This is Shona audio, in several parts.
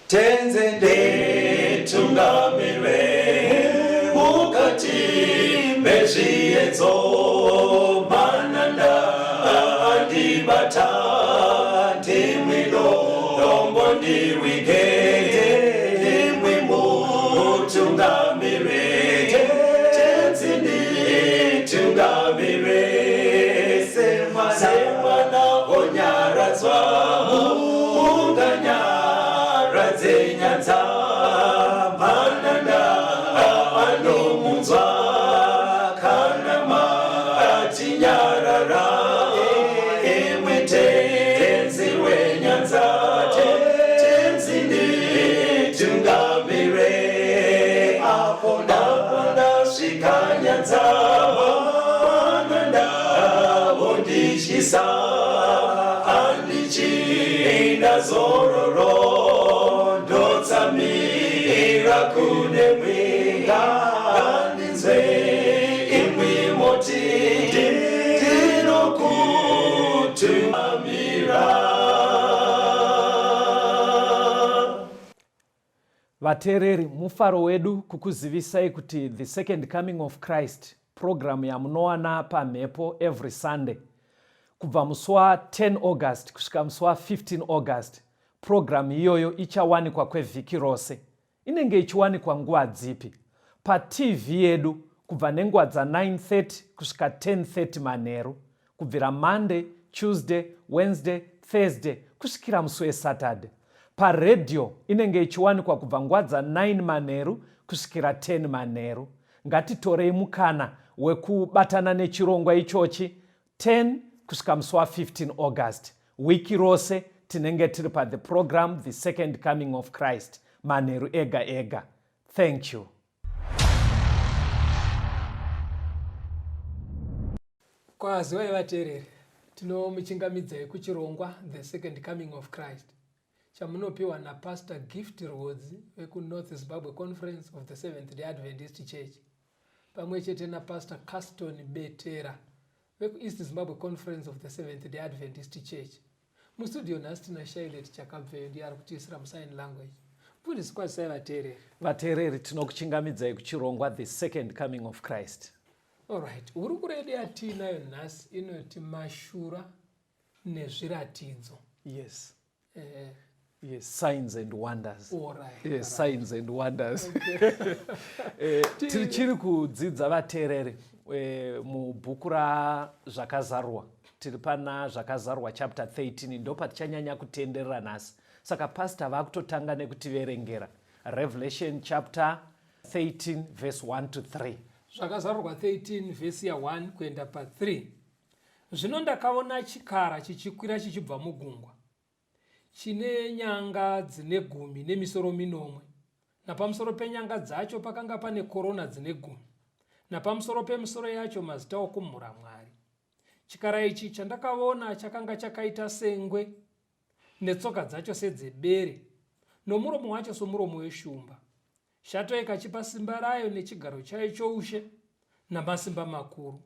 tenzende tungamire mukati mezviedzo mananda andibata ndimwino dombo ndiwike ndimwimu tungamire tenzende tungamire semwana onyaradzwa unganyara nyanza mananda anomunzwa kana matinyarara emwete tenzi wenyanza tenzini tungamire apo ndasvika nyanza mananda vondishisa andichienda zororo ndotsamira kune mwinga andinzwe imwi moti ndinokutumamira. Vateereri, mufaro wedu kukuzivisai kuti the second coming of Christ program yamunowana pamhepo every Sunday kubva musi wa10 August kusvika musi wa15 August. Program iyoyo ichawanikwa kwevhiki rose. Inenge ichiwanikwa nguva dzipi? PaTV yedu kubva nenguva dza9:30 kusvika 10:30 manheru, kubvira Monday, Tuesday, Wednesday, Thursday kusvikira musi weSaturday. PaRadio inenge ichiwanikwa kubva nguva dza9 manheru kusvikira 10 manheru. Ngatitorei mukana wekubatana nechirongwa ichochi 10 kusvika musi wa15 August. Wiki rose tinenge tiri the program the second coming of Christ manheru ega ega. Thank you. Kwaziwai vateereri, tinomuchingamidzai kuchirongwa the second coming of Christ chamunopiwa naPastor Gift Rwodzi wekuNorth Zimbabwe Conference of the Seventh-day Adventist Church pamwe chete naPastor Caston Betera wekuEast Zimbabwe Conference of the Seventh-day Adventist Church. Mustudio nhasi tina Shailet Chakabveyo ndiye ari kutiisira musign language. Mufundisi kwazisai vateereri. Vateereri, tinokuchingamidzai kuchirongwa the second coming of Christ. Alright, hurukuro yatinayo nhasi inoti Mashura Nezviratidzo. Yes. Yes, signs and wonders. Alright. Yes, signs and wonders. Tiri kudzidza vateereri mubhuku razvakazarwa. Tiri pana zvakazarwa chapter 13 ndo patichanyanya kutenderera nhasi. Saka pastor vakutotanga nekutiverengera Revelation chapter 13 verse 1 to 3. Zvakazarwa 13 verse ya 1 kuenda pa3. Zvino ndakaona chikara chichikwira chichibva mugungwa, chine nyanga dzine 10 nemisoro 9, napamusoro penyanga dzacho pakanga pane korona dzine 10, napamusoro pemisoro yacho mazita okumhura Mwari. Chikara ichi chandakaona chakanga chakaita sengwe, netsoka dzacho sedzebere, nomuromo wacho somuromo weshumba. Shato ikachipa simba rayo nechigaro chayo choushe namasimba makuru.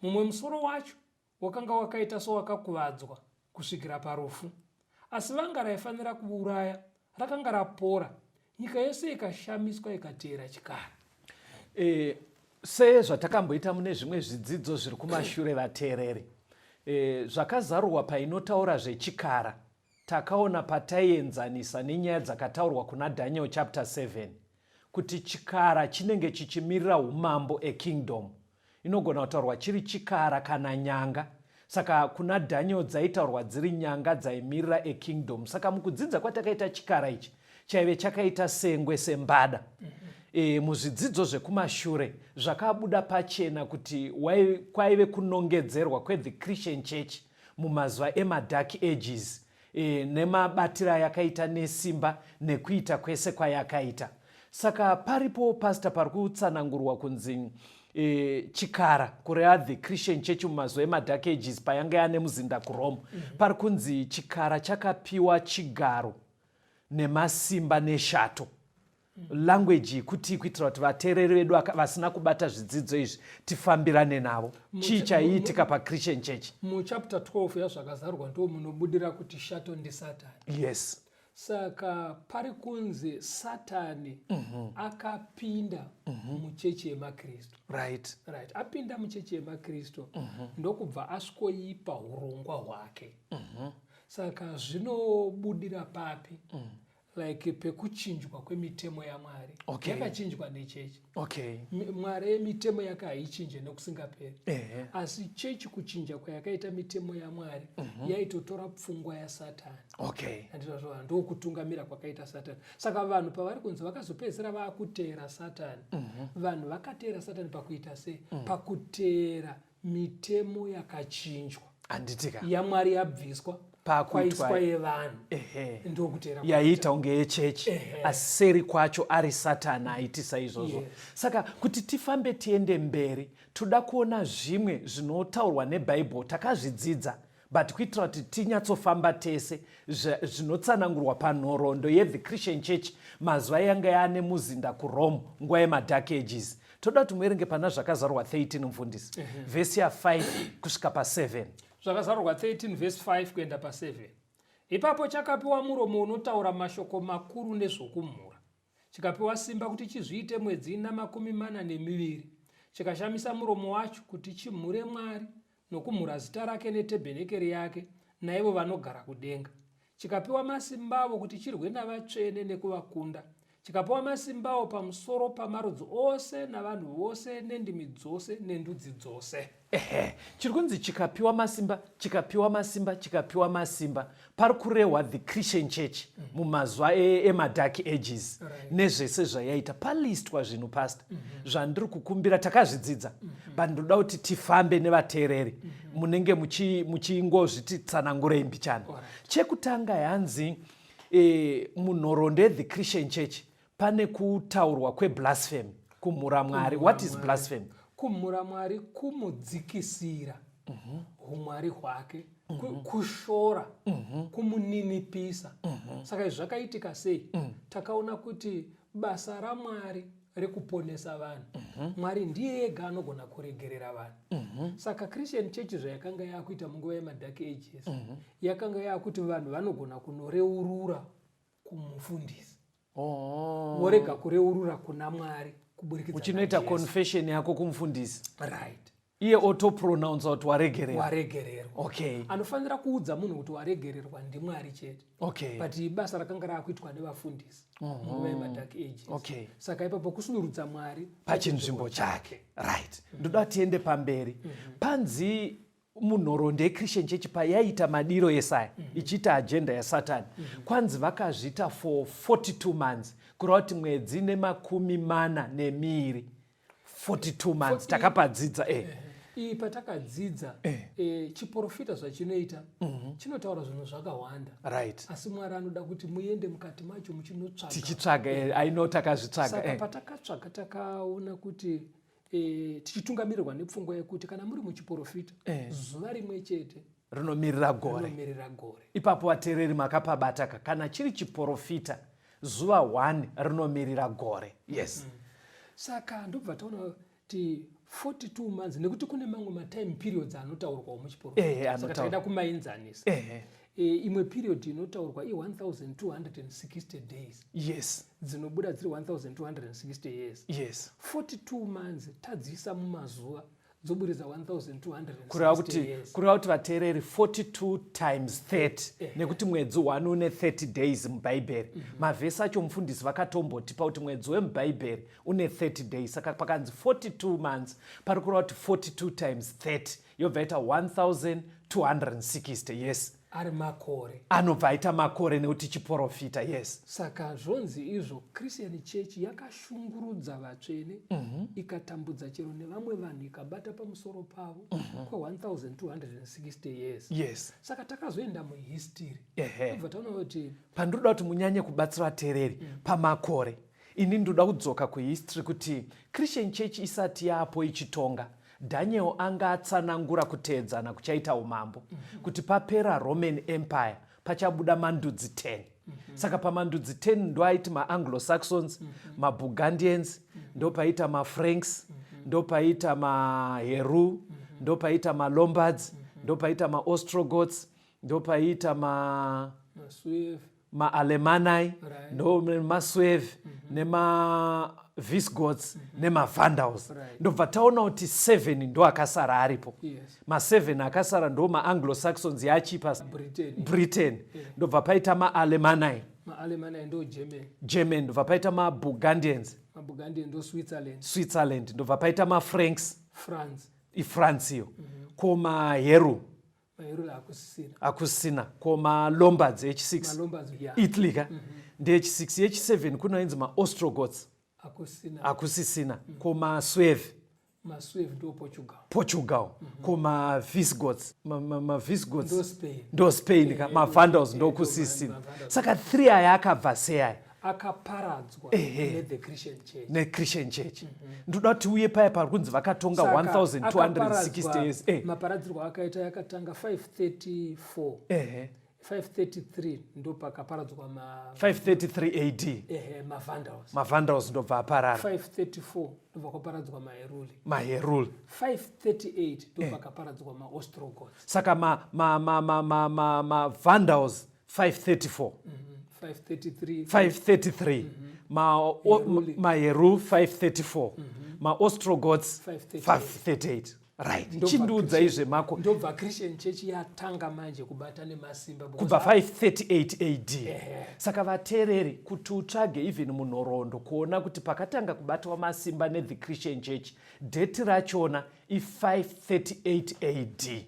Mumwe musoro wacho wakanga wakaita sowakakuvadzwa kusvikira parufu, asi vanga raifanira kuuraya rakanga rapora. Nyika yose ikashamiswa ikateera chikara. Sezvatakamboita mune zvimwe zvidzidzo zviri kumashure vateereri, zvakazarurwa painotaura zvechikara takaona pataienzanisa nenyaya dzakataurwa kuna Daniel chapter 7 kuti chikara chinenge chichimirira umambo ekingdom. Inogona kutaurwa chiri chikara kana nyanga. Saka kuna Daniel dzaitaurwa dziri nyanga dzaimirira ekingdom. Saka mukudzidza kwatakaita chikara ichi chaive chakaita sengwe sembada. Muzvidzidzo zvekumashure zvakabuda pachena kuti kwaive kunongedzerwa kweThe Christian Church mumazuva emadark ages, nemabatira yakaita nesimba nekuita kwese kwayakaita. Saka paripo pastor pari kutsanangurwa kunzi chikara kureva The Christian Church mumazuva emadark ages payanga yane muzinda kuRome. Pari kunzi chikara chakapiwa chigaro nemasimba neshato. Language kuti kuitira kuti vateereri vedu vasina kubata zvidzidzo izvi tifambirane navo. Chichaitika paChristian Church. Mu chapter 12 yazvakazarwa ndo munobudira kuti shato ndi Satani. Yes. saka pari kunzi Satani akapinda muchechi yemakristu. Right. Apinda muchechi yemakristu ndokubva asvikoipa urongwa hwake. Saka zvinobudira papi? Like pekuchinjwa kwemitemo yaMwari. Yakachinjwa nechechi. Mwari mitemo yake haichinje nekusingaperi. Asi chechi kuchinja kwayakaita mitemo yaMwari yaitotora pfungwa yaSatani. Ndokutungamira kwakaita Satani. Saka vanhu pavari kunzi vakazopedzera vaakutera Satani. Vanhu vakatera Satani pakuita sei? Pakutera mitemo yakachinjwa. yaMwari yabviswa kwaiswa yevanhu. Ndokutera yaita unge yechechi aseri kwacho ari Satani aitisa izvozvo. Saka kuti tifambe tiende mberi toda kuona zvimwe zvinotaurwa nebhaibheri takazvidzidza, but kuitira kuti tinyatsofamba tese zvinotsanangurwa panhoroondo yeThe Christian Church mazuva yanga yaane muzinda kuRome nguva yemadark ages. Toda kuti muerenge pana zvakazarurwa 13 mufundisi vhesi ya5 kusvika pa7. Zvakazarurwa 13 verse 5 kuenda pa7. Ipapo chakapiwa muromo unotaura mashoko makuru nezvokumhura, chikapiwa simba kuti chizviite mwedzi 42, chikashamisa muromo wacho kuti chimhure Mwari nokumhura zita rake netebhenekeri yake naivo vanogara kudenga. Chikapiwa masimbawo kuti chirwe navatsvene nekuvakunda. Chikapiwa masimbawo pamusoro pamarudzi ose navanhu vose nendimi dzose nendudzi dzose. Chiri kunzi chikapiwa masimba pari kurehwa The Christian Church mumazuva emadark ages nezvese zvayaita. Palistwa zvinhu pasta zvandiri kukumbira, takazvidzidza but ndoda kuti tifambe nevateereri munenge muchingozviti tsanangurei mbichana. Chekutanga yanzi munhoroondo yeThe Christian Church pane kutaurwa kweblasphemy, kumhura Mwari. What is blasphemy? Kumhura Mwari kumudzikisira umwari hwake, kushora, kumuninipisa. Saka izvi zvakaitika sei? Takaona kuti basa raMwari rekuponesa vanhu, Mwari ndiye ega anogona kuregerera vanhu. Saka Christian Church zvayakanga yakuita munguva yemadark ages yakanga yakuti vanhu vanogona kunoreurura kumufundisi, vorega kureurura kuna Mwari kuburikidza uchinoita confession yako kumufundisi, right, iye autopronounce kuti waregererwa. Anofanira kuudza munhu kuti waregererwa ndiMwari chete. But basa rakanga rakuitwa nevafundisi munguva yemadark ages. Saka ipapo kusunurudza Mwari pachinzvimbo chake. Right. Ndoda tiende pamberi. Panzi munhoroondo yeChristian Church payaita madiro esaya ichiita agenda yaSatani, kwanzi vakazviita for 42 months, kureva kuti mwedzi ne42. 42 months takapadzidza. Patakadzidza chiprofita zvachinoita chinotaura zvinhu zvakawanda. Asi Mwari anoda kuti muende mukati macho muchinotsvaga. Tichitsvaga, I know takazvitsvaga. Saka patakatsvaga takaona kuti tichitungamirirwa nepfungwa yekuti kana muri muchiprofita zuva rimwe chete rinomirira gore. Ipapo vateereri makapabataka, kana chiri chiprofita zuva 1 rinomirira gore. Saka ndobva taona kuti 42 months nekuti kune mamwe matime periods anotaurwawo muchiprofita. Saka taida kumaenzanisa. Imwe period inotaurwa i1260 days. Dzinobuda dziri 1260 years. 42 months tadziisa mumazuva dzoburidza 1260 years. Kureva kuti vateereri 42 times 30 nekuti mwedzi 1 une 30 days mubhaibheri. Mavhesi acho mufundisi vakatombotipa kuti mwedzi wemubhaibheri une 30 days. Saka pakanzi 42 months pari kureva kuti 42 times 30 yobva ita 1260. Ari makore. Anobva aita makore nekuti chiprofita. Saka zvonzi izvo Christian Church yakashungurudza vatsvene ikatambudza chero nevamwe vanhu ikabata pamusoro pavo kwa1260 years. Saka takazoenda muhistory. Tobva taona kuti pandoda kuti munyanye kubatsira vateereri pamakore, ini ndoda kudzoka kuhistory kuti Christian Church isati yapo ichitonga, Daniel anga atsanangura kuteedzana kuchaita umambo, kuti papera Roman Empire pachabuda mandudzi 10. Saka pamandudzi 10 ndo aiti maAnglo-Saxons, maBurgundians, ndo paita maFranks, ndo paita maHeru, ndo paita maLombards, ndo paita maOstrogoths, ndo paita maalemanai ndo masweve nemavisigoths nemavandals. Ndobva taona kuti 7 ndo akasara aripo. Ma7 akasara ndo maanglo-saxons yachipa Britain. Ndobva paita maalemanai German. Ndobva paita maburgundians Switzerland. Ndobva paita mafranks France iyo. Koma heru akusina. Koma lombards H6 Italy ka ndeH6. H7 kunoinzi maostrogoths akusisina. Koma sweve ndo Portugal. Koma visigoths ndo Spain ka mavandals ndo kusisina. Saka 3 aya akabva sei akaparadzwa neChristian church. Ndoda kuti uye paya pari kunzi vakatonga 1260 years. Maparadzirwo akaita yakatanga 534 533 ndo pakaparadzwa 533 AD mavandals ndobva aparara. 534 ndo pakaparadzwa maheruli 538 ndo pakaparadzwa maostrogoths. Saka mavandals 534 533 maheru 534 maostrogoths 538. Right. Chindiudza izve mako. Ndobva Christian church yatanga manje kubata nemasimba kubva 538 AD. Saka vateereri kuti utsvage even munhoroondo kuona kuti pakatanga kubatwa masimba ne the Christian church date rachona i538 AD.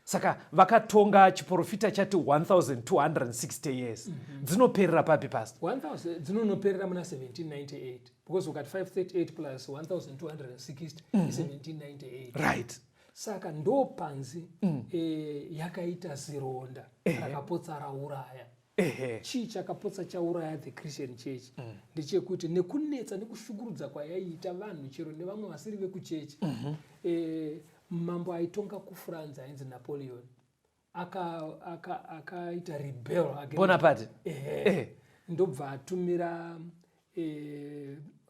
Saka vakatonga chiprofita chati 1260 years. Dzinoperera papi pastor? 1000 dzinonoperera muna 1798 because ukati 538 plus 1260 is 1798. Right. Saka ndo panzi yakaita zironda rakapotsa rauraya. Chii chakapotsa chauraya the Christian church ndechekuti nekunetsa nekushugurudza kwayaiita vanhu chero nevamwe vasiri vekuchechi. Mambo aitonga kuFrance ainzi Napoleon akaita rebel Bonaparte. Ndobva atumira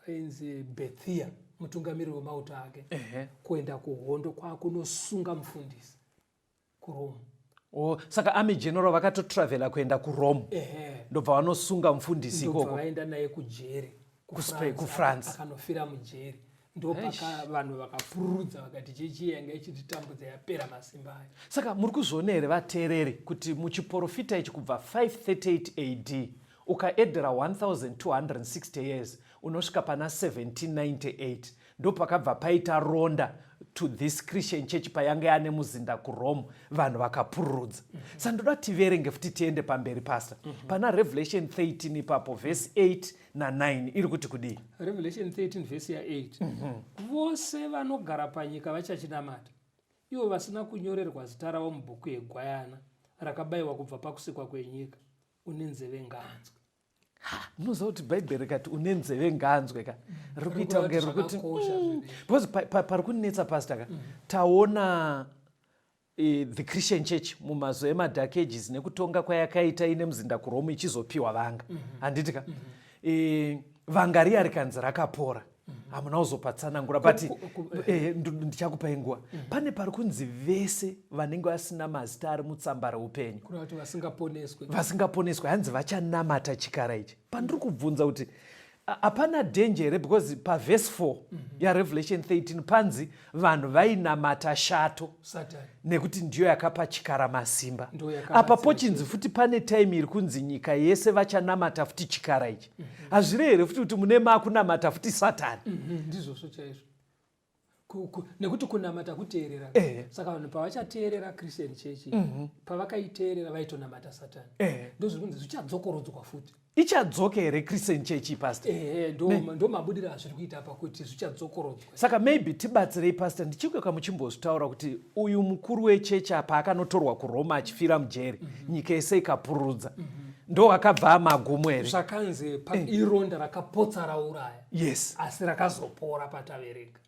ainzi Betera mutungamiri wemauto ake kuenda kuhondo kwakunosunga mufundisi kuRome. Saka army general vakatotravela kuenda kuRome. Ndobva vanosunga mufundisi ikoko. Ndobva vaenda naye kujeri kuFrance akanofira mujeri. Ndopaka vanhu vakapururudza vakati chechi yanga ichititambudza yapera masimba ayo. Saka muri kuzviona here vateereri kuti muchiprofita ichi kubva 538 AD ukaedhera 1260 years unosvika pana 1798 ndo pakabva paita ronda to this Christian church payanga yane muzinda kuRome vanhu vakapururudza. Saka ndoda tiverenge futi tiende pamberi pastor. Pana Revelation 13 ipapo verse 8 na9 iri kuti kudii? Revelation 13 verse ya 8. Vose vanogara panyika vachachinamata ivo vasina kunyorerwa zita ravo mubhuku yeGwayana rakabayiwa kubva pakusikwa kwenyika. Une nzeve nganzwe. Munoziva kuti bhaibheri rikati une nzeve nganzwe ka riri kuita kunge riri kuti because pari kunetsa pastor ka taona the Christian church mumazuva eMark Ages nekutonga kwayakaita ine muzinda kuRome ichizopiwa vanga. Handiti ka vanga riya rikanzi rakapora hamuna kuzopatsanangura but ndichakupai nguva. Pane pari kunzi vese vanenge vasina mazita ari mutsamba reupenyu kuti vasingaponeswe hanzi vachanamata chikara ichi. Pandiri kubvunza kuti hapana danger here because pavhesi 4 yaRevelation 13 panzi vanhu vainamata shato nekuti ndiyo yakapa chikara masimba. Apa pochinzi futi pane time iri kunzi nyika yese vachanamata futi chikara ichi. Hazviri here futi kuti mune makunamata futi Satani? Ndizvo chaizvo. Nekuti kunamata kuteerera. Saka vanhu pavachateerera Christian church pavakaiteerera vaitonamata Satani. Ndozviri kunzi zvichadzokorodzwa futi. Ichadzoka here Christian church pastor? Ndo mabudiro azviri kuita pakuti zvichadzokorodzwa. Saka maybe tibatsirei pastor, ndichikuka muchimbozvitaura kuti uyu mukuru wechechi apa akanotorwa kuRoma achifira mujeri nyika yese ikapururudza ndo akabva magumo here. Zvakanzi ironda rakapotsa rauraya. Yes. Asi rakazopora patavereka.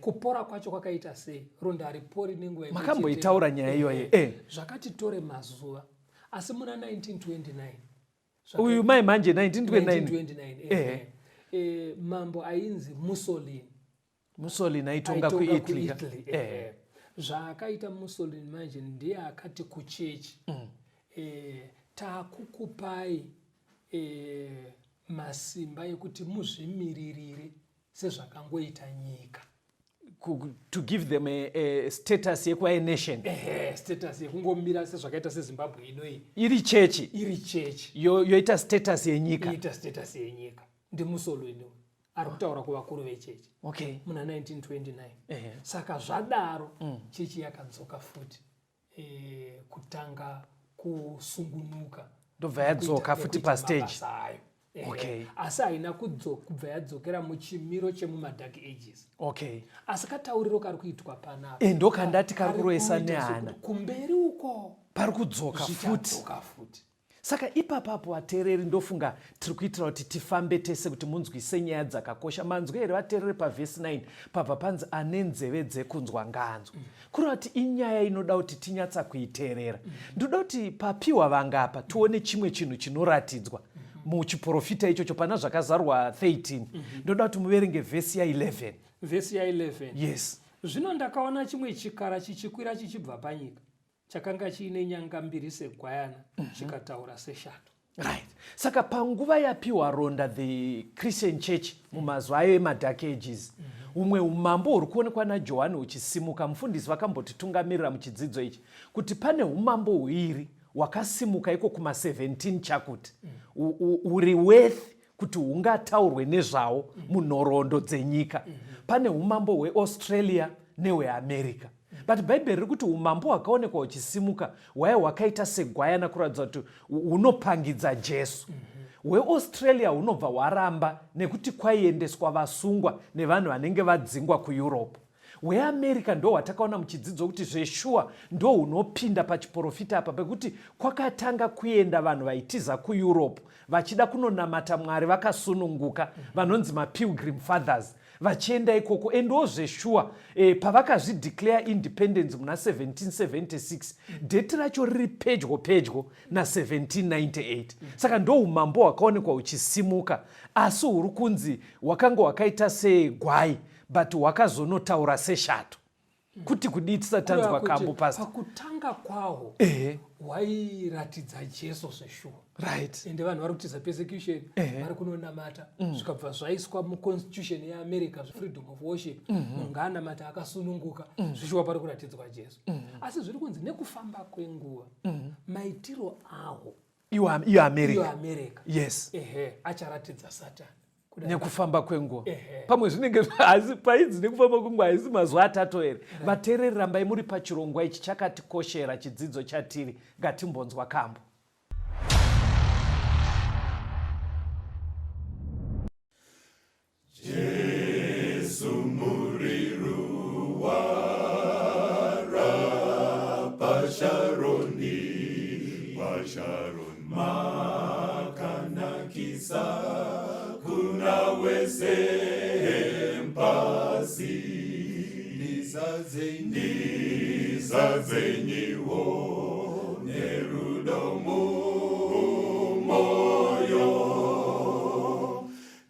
Kupora kwacho kwakaita sei? Ronda haripori nenguva imwe. Makamboitaura nyaya iyoyo. Zvakatitore mazuva. Asi muna 1929 uyu mai manje 1929 mambo ainzi Mussolini aitonga kuItaly. Zvaakaita Mussolini manje ndiye akati kuchechi takukupai masimba ekuti muzvimiririre sezvakangoita nyika. To give them a status yekuva nation. Status yekungomira sezvakaita seZimbabwe inoi. Iri chechi. Iri chechi. Yoita status yenyika. Yoita status yenyika. Ndimusolweni ari kutaura kuvakuru vechechi. Okay. Muna 1929. Saka zvadaro chechi yakanzoka futi kutanga kusungunuka. Ndobva yadzoka futi pastage. Okay. Asi haina kubva yadzokera muchimiro chemumadark ages. Okay. Asi katauriro kari kuitwa panapa. Ndokandati kari kuroesa nehana. Kumberi uko pari kudzoka futi. Saka ipapapo vateereri ndofunga tiri kuitira kuti tifambe tese kuti munzwise nyaya dzakakosha. Manzwi here vateereri pavhesi 9 pabva panzi ane nzeve dzekunzwa ngaanzwe. Kureva kuti inyaya inoda kuti tinyatsa kuiteerera. Ndoda kuti papiwa vangapa tione chimwe chinhu chinoratidzwa muchiprofita ichocho pana zvakazarwa 13. Ndoda kuti muverenge vhesi ya11. Vhesi ya11. Yes. Zvino ndakaona chimwe chikara chichikwira chichibva panyika chakanga chiine nyanga mbiri segwayana chikataura seshato. Right. Saka panguva yapiwa ronda the Christian church mumazuva ayo eMadark Ages, umwe umambo huri kuonekwa naJohani uchisimuka. Mufundisi vakambotitungamirira muchidzidzo ichi kuti pane umambo hwiri wakasimuka iko kuma17 chakuti uri worth kuti hungataurwe nezvawo munhoroondo dzenyika. Pane umambo hweAustralia nehweAmerica. But Bible riri kuti umambo hwakaonekwa huchisimuka hwaya hwakaita segwayana kuratidza kuti hunopangidza Jesu. HweAustralia hunobva hwaramba nekuti kwaiendeswa vasungwa nevanhu vanenge vadzingwa kuEurope. HweAmerica ndo hwatakaona muchidzidzo kuti zveshuwa ndo hunopinda pachiprofita apa pekuti kwakatanga kuenda vanhu vaitiza kuEurope vachida kunonamata Mwari vakasununguka vanonzi maPilgrim Fathers vachienda ikoko. Endo zveshuwa pavakazvideclare independence muna 1776 date racho riri pedyo na1798. Saka ndo umambo hwakaonekwa huchisimuka, asi huri kunzi hwakanga hwakaita segwai but hwakazonotaura seshato. Kuti kudii tisatanzwa kambo pastor. Pakutanga kwaho hwairatidza Jesu zveshuwa. Right. Ende vanhu vari kutiza persecution vari kunonamata zvikabva zvaiswa muconstitution yeAmerica freedom of worship. Munhu anamata akasununguka zvishuwa pari kuratidzwa Jesu. Asi zviri kunzi nekufamba kwenguva maitiro aho iwo America. Yes. Acharatidza Satani nekufamba kwenguva. Pamwe zvinenge asi paidzi nekufamba kwenguva haisi mazuva atatu here. Vateereri rambai muri pachirongwa ichi chakatikoshera chidzidzo chatiri. Ngatimbonzwa kambo. Jesu muriru wara pasharoni makanakisa kuna wese mpasi nizazenyiwo nerudo moyo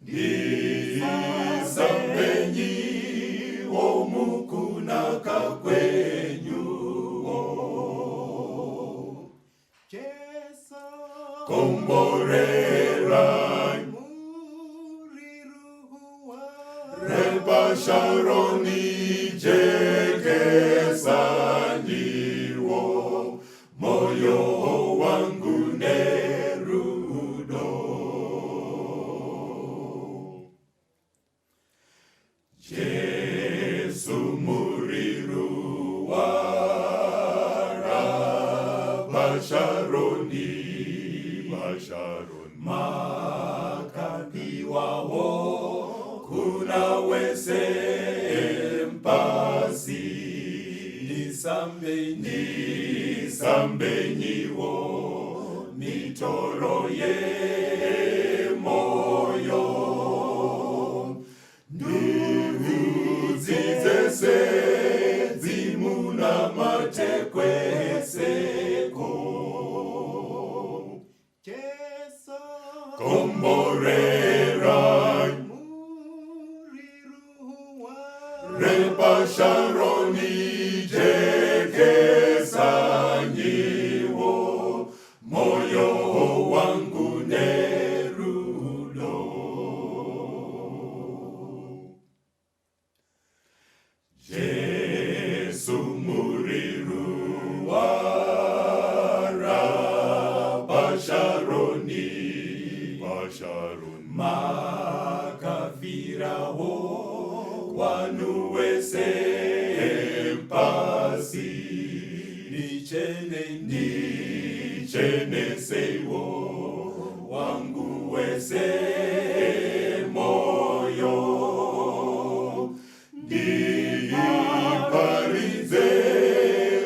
nizazenyiwo mukunaka kwenyuwo komborera Repasharoni jekesanyiwo moyo wangu nerudo. Jesu muriru wara pasharoni makapiwawo kuna wese mpasi nisambenyiwo mitoro ye moyo ndivudzise dzimuna matekweseko komborera Repasharoni jekesanyiwo moyo Masharoni makafirawo kwanu wese pasi nichenesewo wangu wese moyo ndiparidze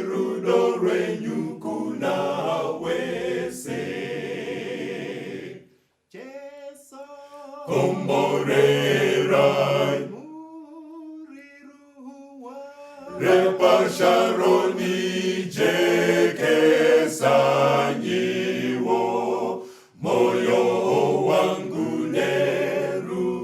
rudo rwenyu kuna wese komborerai repasharoni jekesanyiwo moyo wangu nerudo.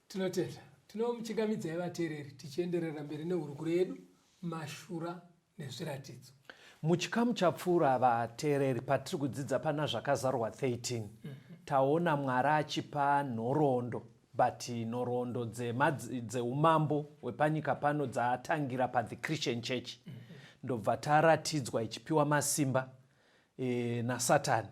Tinotenda tinomuchingamidzai vateereri tichienderera mberi nehurukuro yedu Mashura nezviratidzo. Muchikamu chapfuura vateereri patiri kudzidza pana zvakazarwa 13 taona Mwari achipa nhoroondo but nhoroondo dzeumambo hwepanyika pano dzaatangira paThe Christian Church ndobva taratidzwa ichipiwa masimba naSatani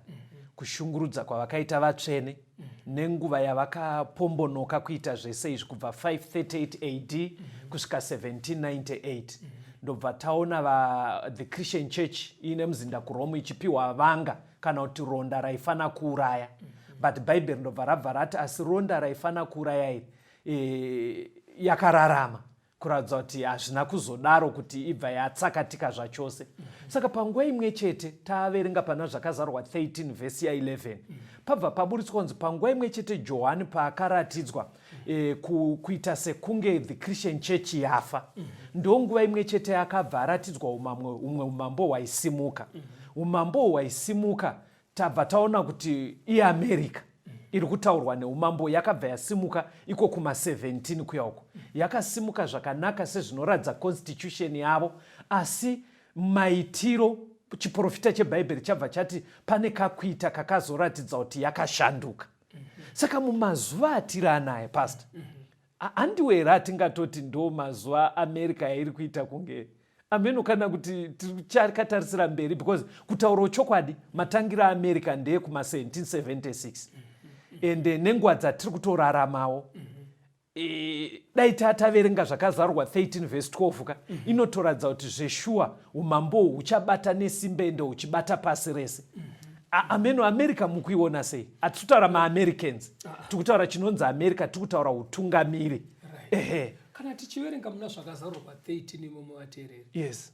kushungurudza kwavakaita vatsvene nenguva yavakapombonoka kuita zvese izvi kubva 538 AD kusvika 1798 ndobva taona The Christian Church ine muzinda kuRome ichipiwa vanga kana kuti ronda raifana kuuraya but Bible ndobva rabva rati asi ronda raifana kuuraya iri yakararama kuratidza kuti hazvina kuzodaro kuti ibva yatsakatika zvachose. Saka panguva imwe chete taaverenga pana zvakazarwa 13 vhesi ya11 pabva paburitswa kunzi panguva imwe chete Johani paakaratidzwa kuita sekunge The Christian Church yafa ndonguva imwe chete yakabva aratidzwa umwe umambo hwaisimuka. Umambo hwaisimuka tabva taona kuti iAmerica iri kutaurwa neumambo yakabva yasimuka iko kuma17 kuya uko yakasimuka zvakanaka sezvinoratidza constitution yavo asi maitiro chiprofita chebhaibheri chabva chati pane kakuita kakazoratidza kuti yakashanduka. Saka mumazuva atiri anaya pastor handiwo here atingatoti ndo mazuva America yairi kuita kunge ameno kana kuti tichakatarisira mberi because kutaura chokwadi matangira America ndeye kuma1776 ende nenguva dzatiri kutoraramawo dai tataverenga zvakazarwa 13 vhesi 12 ka inotoratidza kuti zveshuwa umambo huchabata nesimba ende huchibata pasi rese. Ameno America mukuiona sei? Hatikutaura maAmericans, tikutaura chinonzi America, tikutaura utungamiri. Kana tichiverenga muna zvakazarwa 13 imomo vateereri. Yes.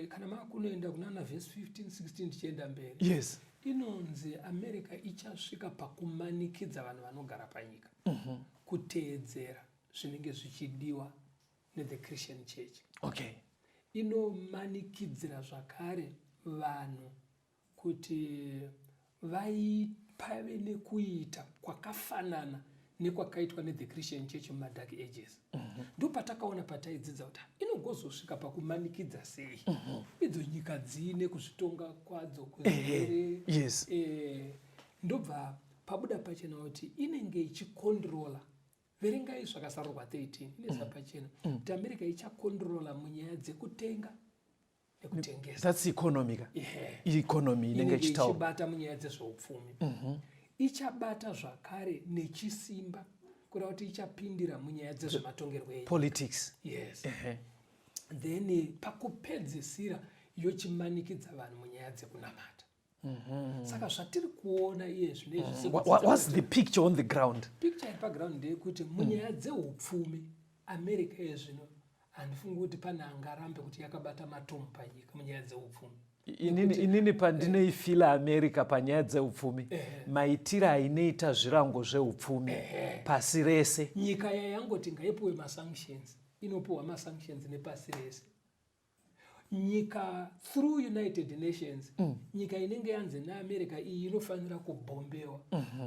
Kana makunoenda kunana vhesi 15 16 tichienda mberi. Yes. Inonzi America ichasvika pakumanikidza vanhu vanogara panyika kuteedzera zvinenge zvichidiwa neThe Christian Church. Okay. Inomanikidzira zvakare vanhu kuti vaipave nekuita kwakafanana nekwakaitwa neThe Christian Church mumadark ages. Ndo patakaona pataidzidza kuti inogozosvika pakumanikidza sei idzo nyika dzine kuzvitonga kwadzo kuzere. Yes. Ndobva pabuda pachena kuti inenge ichikondrola. Verengai zvakazarwa 13 inesa pachena kuti America ichakondrola munyaya dzekutenga nekutengesa. That's economic. Economy inenge ichibata munyaya dzezveupfumi. Ichabata zvakare nechisimba kuda kuti ichapindira munyaya dzezvematongerwo enyika. Politics. Yes. Then pakupedzisira yochimanikidza vanhu munyaya dzekunamata. Saka zvatiri kuona iye zvinezvi. What's the picture on the ground? Picture iri paground ndeyekuti munyaya dzeupfumi America yezvino handifungi kuti pane angarambe kuti yakabata matomu panyika munyaya dzeupfumi. Inini pandinoifila America panyaya dzeupfumi maitiro ainoita zvirango zveupfumi pasi rese. Nyika yayangoti ngaipuwe masanctions inopuwa masanctions nepasi rese. Nyika through United Nations nyika inenge yanzi neAmerica iyi inofanira kubhombewa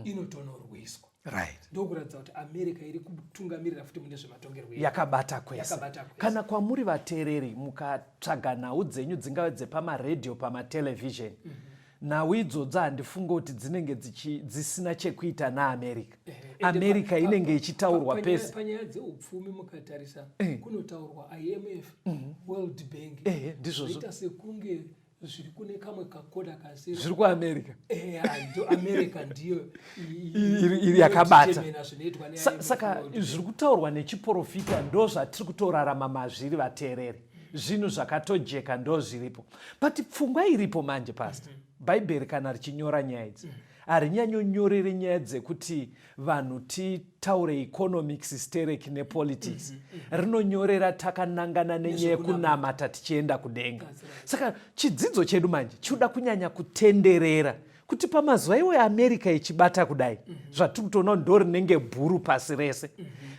inotonorwiswa. Right. Ndokuratidza kuti America iri kutungamirira futi mune zvematongerwo yakabata kwese. Kana kwamuri vateereri mukatsvaga nhau dzenyu dzingave dzepamaredhiyo pamatelevision nhau idzodzo handifunga kuti dzinenge dzisina chekuita naamerica. America inenge ichitaurwa pese. Panyaya dzeupfumi mukatarisa kunotaurwa IMF, World Bank, zvoita sekunge zviri kune kamwe kakoda kasi zviri kuamerica. America ndiyo iri yakabata. Saka zviri kutaurwa nechiprofita ndo zvatiri kutorarama mazviri vateereri. Zvinhu zvakatojeka ndo zviripo. But pfungwa iripo manje pastor. Bhaibheri kana richinyora nyaya idzi harinyanyonyorere nyaya dzekuti vanhu titaure economics, hysteric nepolitics. Rinonyorera takanangana nenyaya yekunamata tichienda kudenga. Saka chidzidzo chedu manje chinoda kunyanya kutenderera kuti pamazuva iwo America ichibata kudai zvatiri kutoona ndo rinenge bhuru pasi rese.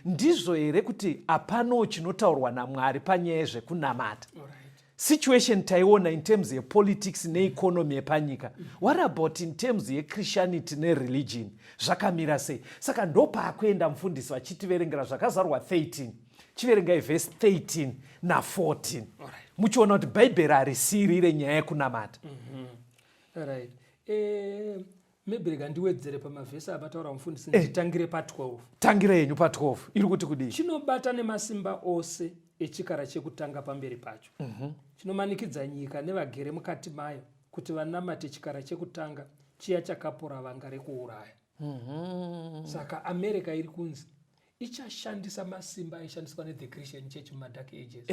Ndizvo here kuti hapano chinotaurwa naMwari panyaya yezvekunamata. Situation taiona in terms of politics neeconomy yepanyika. What about in terms of Christianity nereligion? Zvakamira sei? Saka ndo paakuenda mufundisi vachitiverengera zvakazarwa 13. Chiverengai verse 13 na14. Muchiona kuti Bhaibheri harisiyirire nyaya yekunamata. Right. Maybe ndiwedzere pamavhesi abataura mufundisi nditangire pa12. Tangira yenyu pa12. Iri kuti kudii? Chinobata nemasimba ose echikara chekutanga pamberi pacho. Chinomanikidza nyika nevagere mukati mayo kuti vanamate chikara chekutanga chiya chakapora vanga rekuuraya. Saka America iri kunzi ichashandisa masimba aishandiswa ne the Christian Church mumadark ages.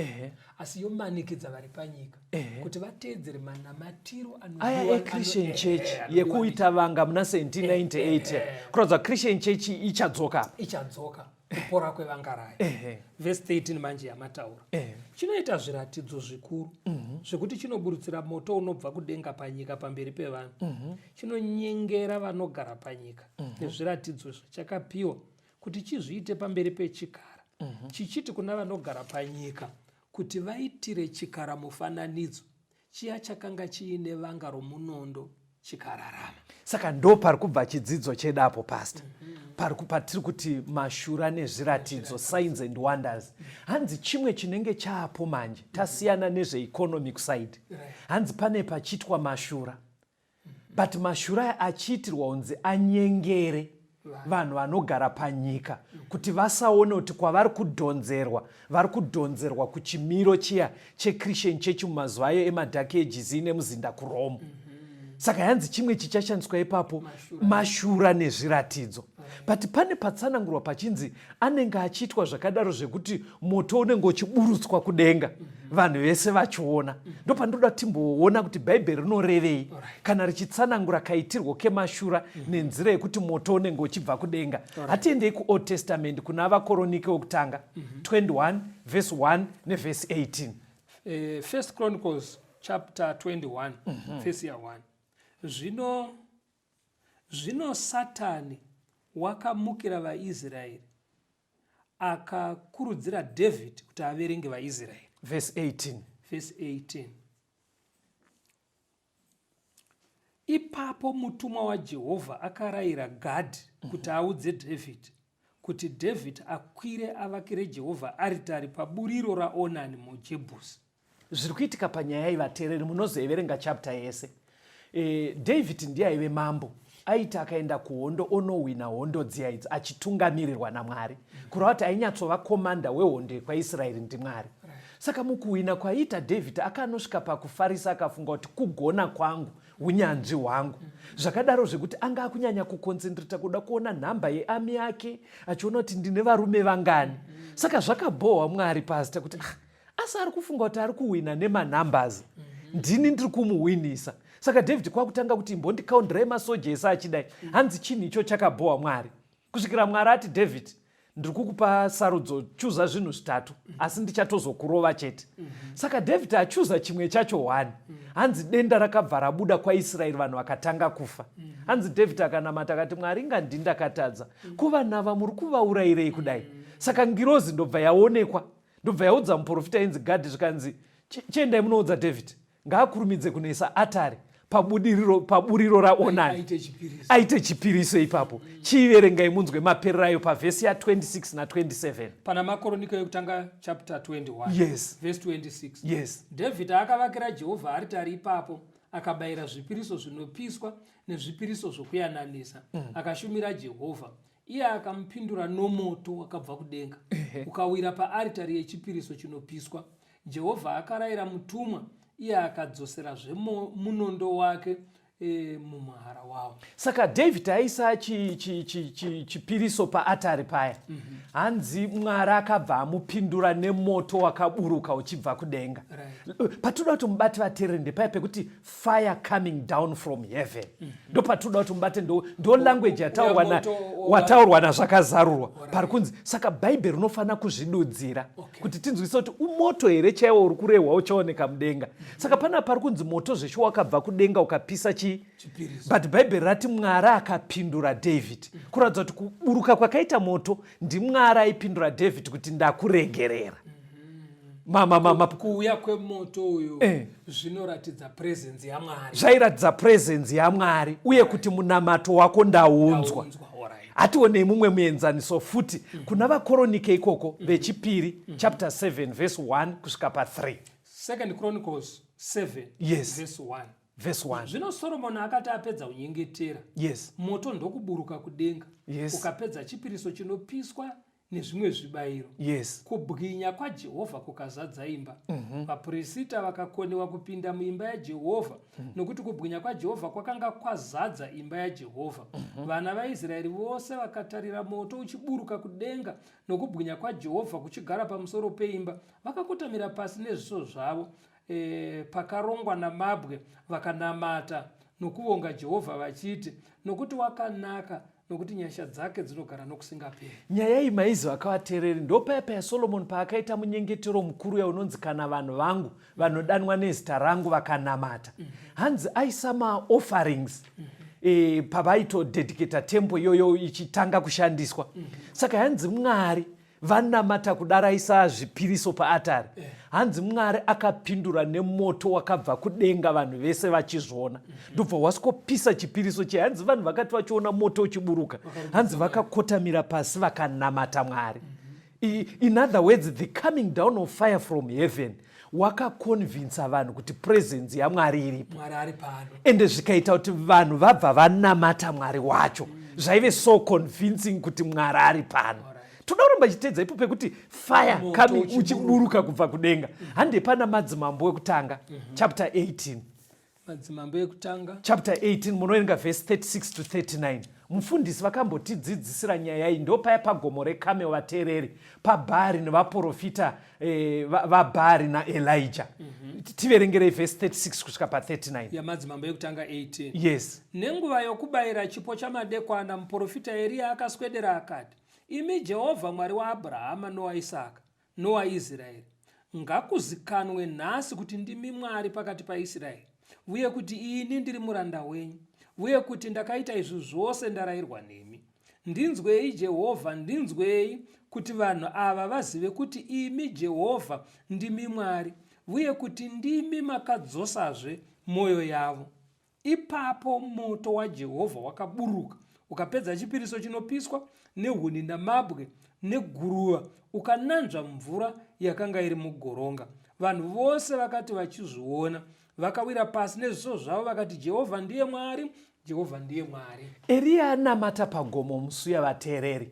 Asi yomanikidza vari panyika kuti vateedzere manamatiro aya Christian Church yekuita vanga muna 1798. Kurodza Christian Church ichadzoka kupora kwevangaraya. Verse 13 manje yamataura. Chinoita zviratidzo zvikuru zvekuti chinoburutsira moto unobva kudenga panyika pamberi pevanhu. Chinonyengera vanogara panyika nezviratidzo chakapiwa kuti chizviite pamberi pechikara. Chichiti kuna vanogara panyika kuti vaitire chikara mufananidzo chiya chakanga chiine vanga romunondo chikararama. Saka ndo pari kubva chidzidzo chedapo pastor. Patiri kuti Mashura nezviratidzo, signs and wonders. Hanzi chimwe chinenge chaapo manje tasiyana nezveeconomic side. Hanzi pane pachitwa Mashura. But Mashura achiitirwa unzi anyengere vanhu vanogara panyika kuti vasaone kuti kwavari kudhonzerwa kuchimiro chiya cheChristian Church mumazuva ayo emadhark ages nemuzinda kuRome. Saka yanzi chimwe chichashandiswa ipapo Mashura nezviratidzo. But pane patsanangurwa pachinzi anenge achiitwa zvakadaro zvekuti moto unenge uchiburutswa kudenga vanhu vese vachiona. Ndo pandoda timboona kuti Bhaibheri rinorevei kana richitsanangura kaitirwo keMashura nenzira yekuti moto unenge uchibva kudenga. Hatiendei kuOld Testament kuna vakoronike wokutanga 21 verse 1 neverse 18. First Chronicles chapter 21 verse 1. Zvino Satani wakamukira vaIsraeri akakurudzira David kuti averenge vaIsraeri. Verse 18. Ipapo mutumwa waJehovha akarayira Gadhi kuti audze David kuti David akwire avakire Jehovha aritari paburiro raOnani muJebhusi. Zviri kuitika panyaya vateereri munozoverenga chapter yese. David ndiye aive mambo. Aita akaenda kuhondo onowina hondo dziya idzi achitungamirirwa naMwari. Kureva kuti ainyatsova komanda wehondo kwaIsraeri ndiMwari. Saka mukuwina kwaita David akanosvika pakufarisa akafunga kuti kugona kwangu unyanzvi hwangu. Zvakadaro zvekuti anga akunyanya kukonsentrata kuda kuona nhamba yeami yake achiona kuti ndine varume vangani. Saka zvakabhohwa Mwari pastor kuti asi ari kufunga kuti ari kuwina nemanhambers. Ndini ndiri kumuwinisa. Saka David kwakutanga kuti mbondikaundirai masoja ese achidai. Hanzi chinhu icho chakabhohwa Mwari. Kusvikira Mwari ati David, ndiri kukupa sarudzo, chuza zvinhu zvitatu asi ndichatozokurova chete. Saka David achuza chimwe chacho 1. Hanzi denda rakabva rabuda kwaIsraeri vanhu vakatanga kufa. Hanzi David akanamata akati Mwari ngandindakatadza. Kuva nava muri kuvaurayirei kudai. Saka ngirozi ndobva yaonekwa. Ndobva yaudza muprofita ainzi Gadhi zvikanzi chiendai munoudza David ngaakurumidze kunoisa atari paburiro raOnani aite chipiriso ipapo. Chiverengai munzwe mapererayo pavhesi ya26 na27. Pana makoroniko yekutanga chapter 21 yes verse 26. Yes. David akavakira Jehovha aritari ipapo akabayira zvipiriso zvinopiswa nezvipiriso zvokuyananisa, akashumira Jehovha. Iye akamupindura nomoto wakabva kudenga ukawira paaritari yechipiriso chinopiswa. Jehovha akarayira mutumwa, iye akadzoserazve munondo wake mumuhara wavo. Saka David aisa chipiriso paatari paya. Hanzi Mwari akabva amupindura nemoto wakaburuka uchibva kudenga. Patoda kuti mubati vateereri ndepaya pekuti fire coming down from heaven. Ndo patoda kuti mubate ndo language wataurwa nazvakazarurwa. Pari kunzi saka Bhaibheri rinofanira kuzvidudzira kuti tinzwise kuti umoto here chaiwo uri kurehwa uchaoneka mudenga. Saka pana pari kunzi moto zvesho wakabva kudenga ukapisa but Bhaibheri rati Mwari akapindura David. Kuratidza kuti kuburuka kwakaita moto ndiMwari aipindura David kuti ndakuregerera. Kuuya kwemoto uyu zvinoratidza presence yaMwari. Zvairatidza presence yaMwari uye kuti munamato wako ndaunzwa. Hationei mumwe muenzaniso futi kuna vakoronike ikoko vechipiri chapter 7 verse 1 kusvika pa3. 2 Chronicles 7 verse 1. Verse 1. Zvino Soromoni akati apedza kunyengetera, moto ndokuburuka kudenga, ukapedza chipiriso chinopiswa nezvimwe zvibayiro. Kubwinya kwaJehovha kukazadza imba. Vaprista vakakonewa kupinda muimba yaJehovha, nokuti kubwinya kwaJehovha kwakanga kwazadza imba yaJehovha. Vana vaIsraeri vose vakatarira moto uchiburuka kudenga nokubwinya kwaJehovha kuchigara pamusoro peimba, vakakotamira pasi nezviso zvavo pakarongwa namabwe, vakanamata nokuvonga Jehovha vachiti, nokuti wakanaka, nokuti nyasha dzake dzinogara nokusingaperi. Nyaya iyi maizi vakavateereri ndopaya paya Solomoni paakaita munyengetero mukuru yaunonzi kana vanhu vangu vanodanwa nezita rangu vakanamata. Hanzi aisa maofferings pavaitodedicata temple iyoyo ichitanga kushandiswa. Saka hanzi Mwari vanamata kudaraisa zvipiriso paatari. Hanzi Mwari akapindura nemoto wakabva kudenga vanhu vese vachizviona. Ndobva wasvikopisa chipiriso che. Hanzi vanhu vakati vachiona moto uchiburuka, hanzi vakakotamira pasi vakanamata Mwari. In other words, the coming down of fire from heaven wakakonvinsa vanhu kuti presence yaMwari iripo. Ende zvikaita kuti vanhu vabva vanamata Mwari wacho. Zvaive so convincing kuti Mwari ari pano. Tunoramba chitedza ipo pekuti fire coming uchiburuka kubva kudenga. Hande pana madzimambo ekutanga chapter 18. Madzimambo ekutanga chapter 18 munoerenga verse 36 to 39. Mufundisi vakambotidzidzisira nyaya iyi ndopaya pagomo reKame vateereri paBhari nevaprofita vaBhari naElijah. Tiverengerei verse 36 kusvika pa39 yamadzimambo ekutanga 18. Yes. Nenguva yokubayira chipo chamadekwana muprofita Eria akaswedera akati, imi Jehovha Mwari waAbhurahama nowaIsaka nowaIsraeri, ngakuzikanwe nhasi kuti ndimi Mwari pakati paIsraeri, uye kuti ini ndiri muranda wenyu, uye kuti ndakaita izvi zvose ndarayirwa nemi. Ndinzwei Jehovha, ndinzwei kuti vanhu ava vazive kuti imi Jehovha ndimi Mwari, uye kuti ndimi makadzosazve mwoyo yavo. Ipapo moto waJehovha wakaburuka ukapedza chipiriso chinopiswa nehuni namabwe neguruva, ukananzva mvura yakanga iri mugoronga. Vanhu vose vakati vachizviona vakawira pasi nezviso zvavo vakati, Jehovha ndiye Mwari, Jehovha ndiye Mwari. Eria anamata pagomo musi yavateereri.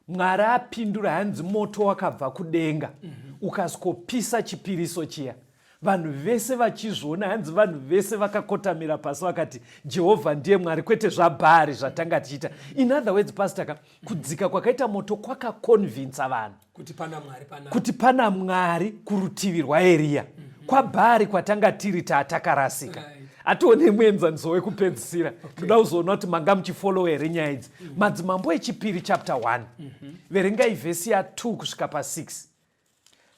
Mwari apindura, hanzi moto wakabva kudenga ukasvikopisa chipiriso chiya. Vanhu vese vachizviona, hanzi vanhu vese vakakotamira pasi vakati Jehovha ndiye Mwari, kwete zvaBhari zvatanga tichiita. In other words, pastor, kudzika kwakaita moto kwakakonvinsa vanhu kuti pana Mwari kurutivi rwaEria. KwaBhari kwatanga tiri taatakarasika. Hatione muenzaniso wekupedzisira. Toda kuzoona kuti manga muchifollow here nyaya idzi. Madzimambo echipiri chapter 1. Verengai vhesi ya2 kusvika pa6.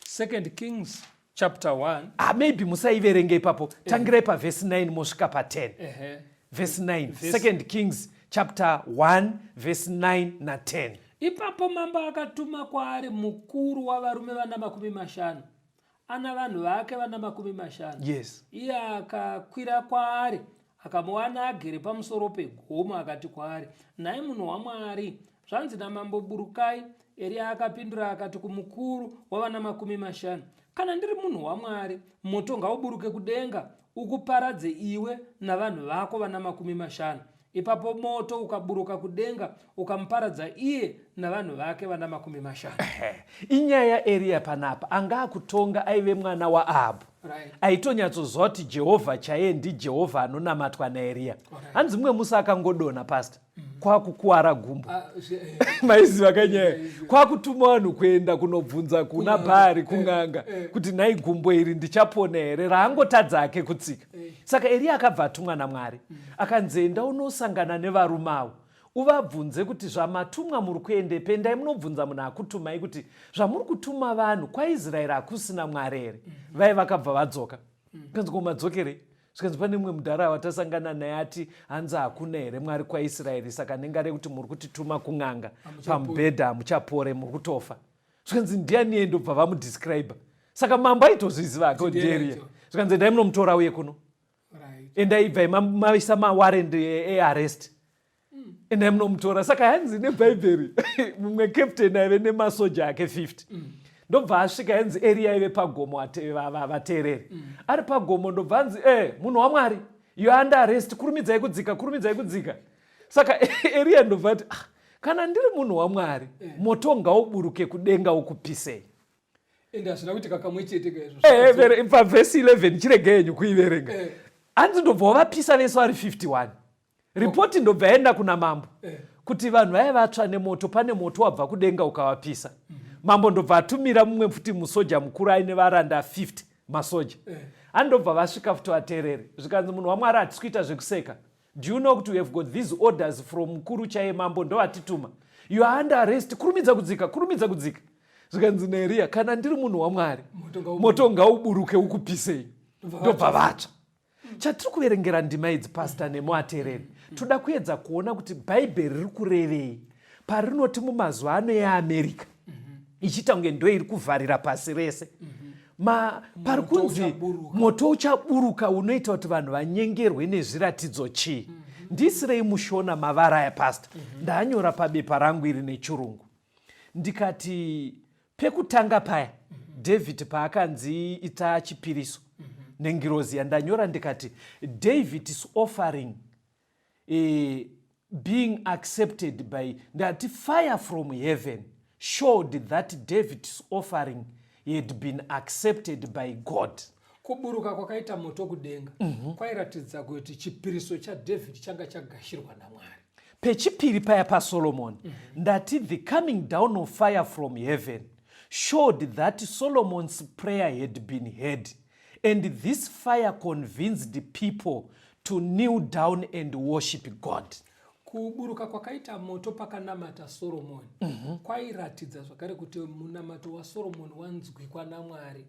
2 Kings chapter 1. Maybe musaiverenge ipapo. Tangirai pavhesi 9 mosvika pa10. Verse 9. 2 Kings chapter 1 verse 9 na 10. Ipapo mambo akatuma kwaari mukuru wavarume vana 50. Ana vanhu vake vana 50. Yes. Iye akakwira kwaari akamuwana agere pamusoro pegomo akati kwaari, nhai munhu waMwari, zvanzi namambo, burukai Eria akapindura akati kumukuru wavana 50, kana ndiri munhu waMwari, moto ngauburuke kudenga ukuparadze iwe navanhu vako vana 50. Ipapo moto ukaburuka kudenga ukamuparadza iye navanhu vake vana 50. Inyaya Eria panapa anga akutonga aive mwana waAhabhu. Right. Aitonyatsoziva kuti Jehovha chaiye ndiJehovha anonamatwa naEria. Hanzi mumwe musi akangodona pastor kwakukuwara gumbo. Maiziva kanyaya. Kwakutuma vanhu kuenda kunobvunza kuna Bhari kung'anga kuti nai gumbo iri ndichapona here, raangotadza ake kutsika. Saka Eria akabva atumwa naMwari. Akanzi enda unosangana nevarume avo. Uvabvunze kuti zvamatumwa muri kuendepo, endai munobvunza munhu akutumai kuti zvamuri kutuma vanhu kwaIsraeri hakusina Mwari here. Vai vakabva vadzoka. Kanzi komadzokere. Zvikanzi pane mumwe mudhara watasangana naye ati hanzi hakuna here Mwari kwaIsraeri, saka nenga rekuti muri kutituma kung'anga pamubhedha hamuchapore, muri kutofa. Zvikanzi ndiani endobva vamudescribe. Saka mambo aitozviziva akonderia. Zvikanzi endai munomutora uye kuno. Endai bvai maisa mawarrant earrest. Endai munomutora. Saka hanzi nebhaibheri mumwe captain aive nemasoja ake 50. Ndobva asvika hanzi Eria aive pagomo vateereri. Ari pagomo ndobva hanzi munhu waMwari, you are under arrest, kurumidzai kudzika. Saka Eria ndobva ati kana ndiri munhu waMwari, moto ngauburuke kudenga ukupisei. Ende hazvina kuti kakamwe chete kaizvo. Pavhesi 11 chirege henyu kuiverenga. Hanzi ndobva wavapisa vese vari 51. Ripoti ndobva yaenda kuna mambo kuti vanhu vaiva vatsva nemoto, pane moto wabva kudenga ukavapisa. Mambo ndobva atumira mumwe futi musoja mukuru aine varanda 50 masoja. Andobva vasvika futi vateereri. Zvikanzi munhu waMwari hatisi kuita zvekuseka. Do you know kuti we have got these orders from mukuru chaiye mambo ndovatituma. You are under arrest, kurumidza kudzika. Zvikanzi naEria, kana ndiri munhu waMwari, moto ngauburuke ukupisei. Ndobva vatsva. Chatiri kuverengera ndima idzi pastor nemuateereri, toda kuedza kuona kuti bhaibheri riri kurevei parinoti mumazuva ano eAmerica ichiita kunge ndo iri kuvharira pasi rese. Pari kunzi moto uchaburuka unoita kuti vanhu vanyengerwe nezviratidzo chii. Ndisirei mushona mavara aya pastor. Ndanyora pabepa rangu iri nechirungu. Ndikati pekutanga paya David paakanzi ita chipiriso nengirozi yandanyora ndikati David's offering being accepted by that fire from heaven showed that David's offering had been accepted by God. Kuburuka kwakaita moto kudenga kwairatidza kuti chipiriso chaDavid changa chagashirwa naMwari. Pechipiri paya paSolomon ndati the coming down of fire from heaven showed that Solomon's prayer had been heard, and this fire convinced the people to kneel down and worship God. Kuburuka kwakaita moto pakanamata Solomon kwairatidza zvakare kuti munamato waSolomon wanzwikwa naMwari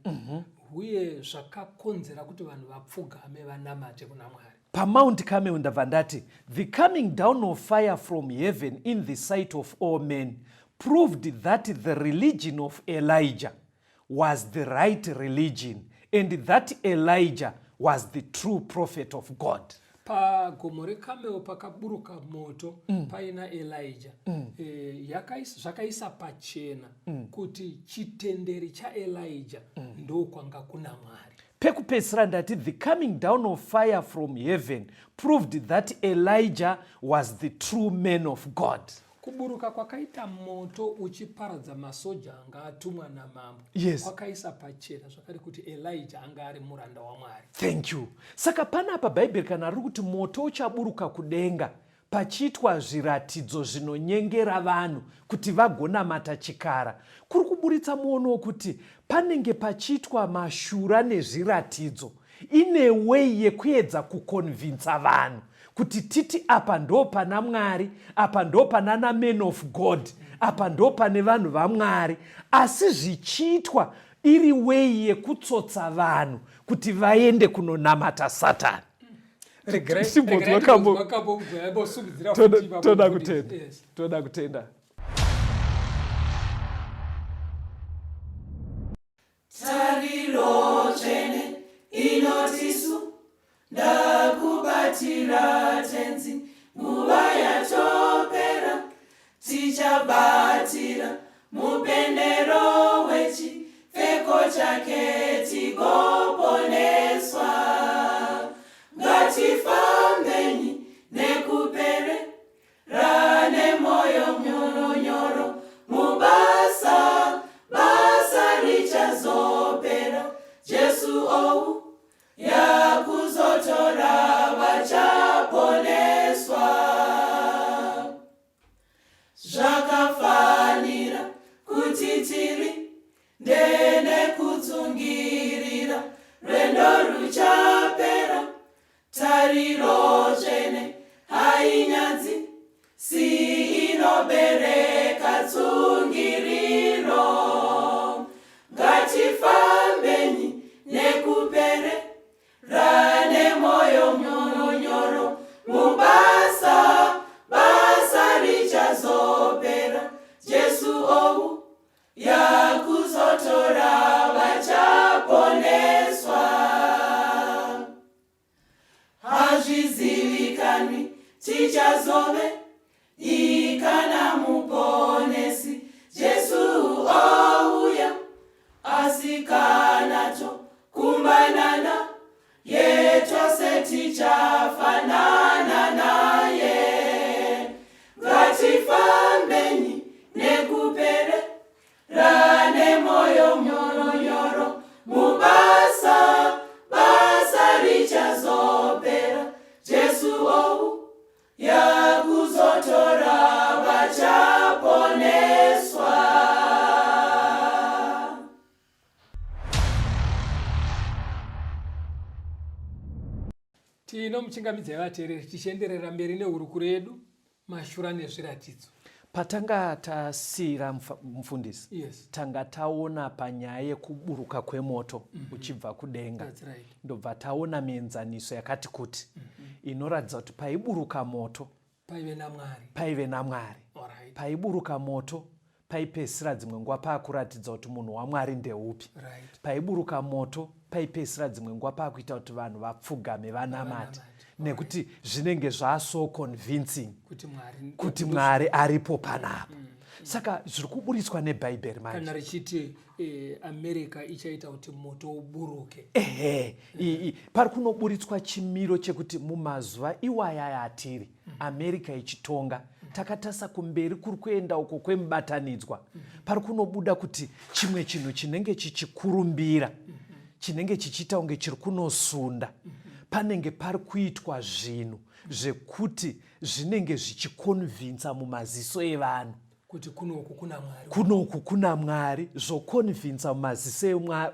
uye zvakakonzera kuti vanhu vapfugame vanamate kuna Mwari. PaMount Carmel ndabva ndati the coming down of fire from heaven in the sight of all men proved that the religion of Elijah was the right religion and that Elijah was the true prophet of God. Pagomo reCarmel pakaburuka moto paina Elijah zvakaisa pachena kuti chitenderi chaElijah ndokwanga kuna Mwari. Pekupedzisira ndati the coming down of fire from heaven proved that Elijah was the true man of God. Kuburuka kwakaita moto uchiparadza masoja anga atumwa namambo. Yes. Kwakaisa pachena zvakare kuti Elijah anga ari muranda waMwari. Thank you. Saka panapa bhaibheri kana riri kuti moto uchaburuka kudenga pachiitwa zviratidzo zvinonyengera vanhu kuti vagonamata chikara, kuri kuburitsa muono kuti panenge pachiitwa mashura nezviratidzo ine way yekuedza kukonvinsa vanhu kuti titi apa ndo pana Mwari, apa ndo pana men of God, apa ndo pane vanhu vaMwari, asi zvichiitwa iri way yekutsotsa vanhu kuti vaende kunonamata Satani. Toda kutenda. Tariro chene inotisu ndakubatira tenzi nguva yatopera tichabatira chake tigoponeswa. Ngatifambeni nekuperera nemoyo nyoronyoro mubasa, basa richazopera. Jesu ou yakuzotora vachaponeswa. Zvakafanira kuti tiri ndene kutsungirira, rwendo ruchapera, tariro tsvene hainyanzi, si inobereka tsungiriro. Ngatifambeni nekuperera nemoyo nyoronyoro mubasa, basa richazopera. Jesu ou yakuzotora vachaponeswa. Hazvizivikanwi tichazove ikana muponesi. Jesu ouya, asi kanato kumbanana yetose tichafanana naye. Ngatifambeni nekuperera nemoyo nyoronyoro mubasa, basa richazopera. Jesu ou yakuzotora vachaponeswa. Tino muchingamidzi yavateereri tichienderera mberi nehurukuro yedu Mashura nezviratidzo. Patanga tasiyira mufundisi, Yes. tanga taona panyaya yekuburuka kwemoto uchibva kudenga. That's right. Ndobva taona mienzaniso yakati kuti inoratidza kuti paiburuka moto Paive naMwari. paive naMwari, paiburuka moto paipesira dzimwe nguva paakuratidza kuti munhu waMwari ndeupi, Right. paiburuka moto paipesira dzimwe nguva paakuita kuti vanhu vapfugame vanamate, nekuti zvinenge zvaaso convincing kuti Mwari aripo panapo. Saka zviri kuburitswa nebhaibheri manje. Kana richiti America ichaita kuti moto uburuke. Pari kunoburitswa chimiro chekuti mumazuva iwaya atiri, America ichitonga, takatasa kumberi kuri kuenda uko kwemubatanidzwa. Pari kunobuda kuti chimwe chinhu chinenge chichikurumbira, chinenge chichiita kunge chiri kunosunda, panenge pari kuitwa zvinhu zvekuti zvinenge zvichikonvinza mumaziso evanhu kuti kunoku kuna Mwari, zvokonvinza mumaziso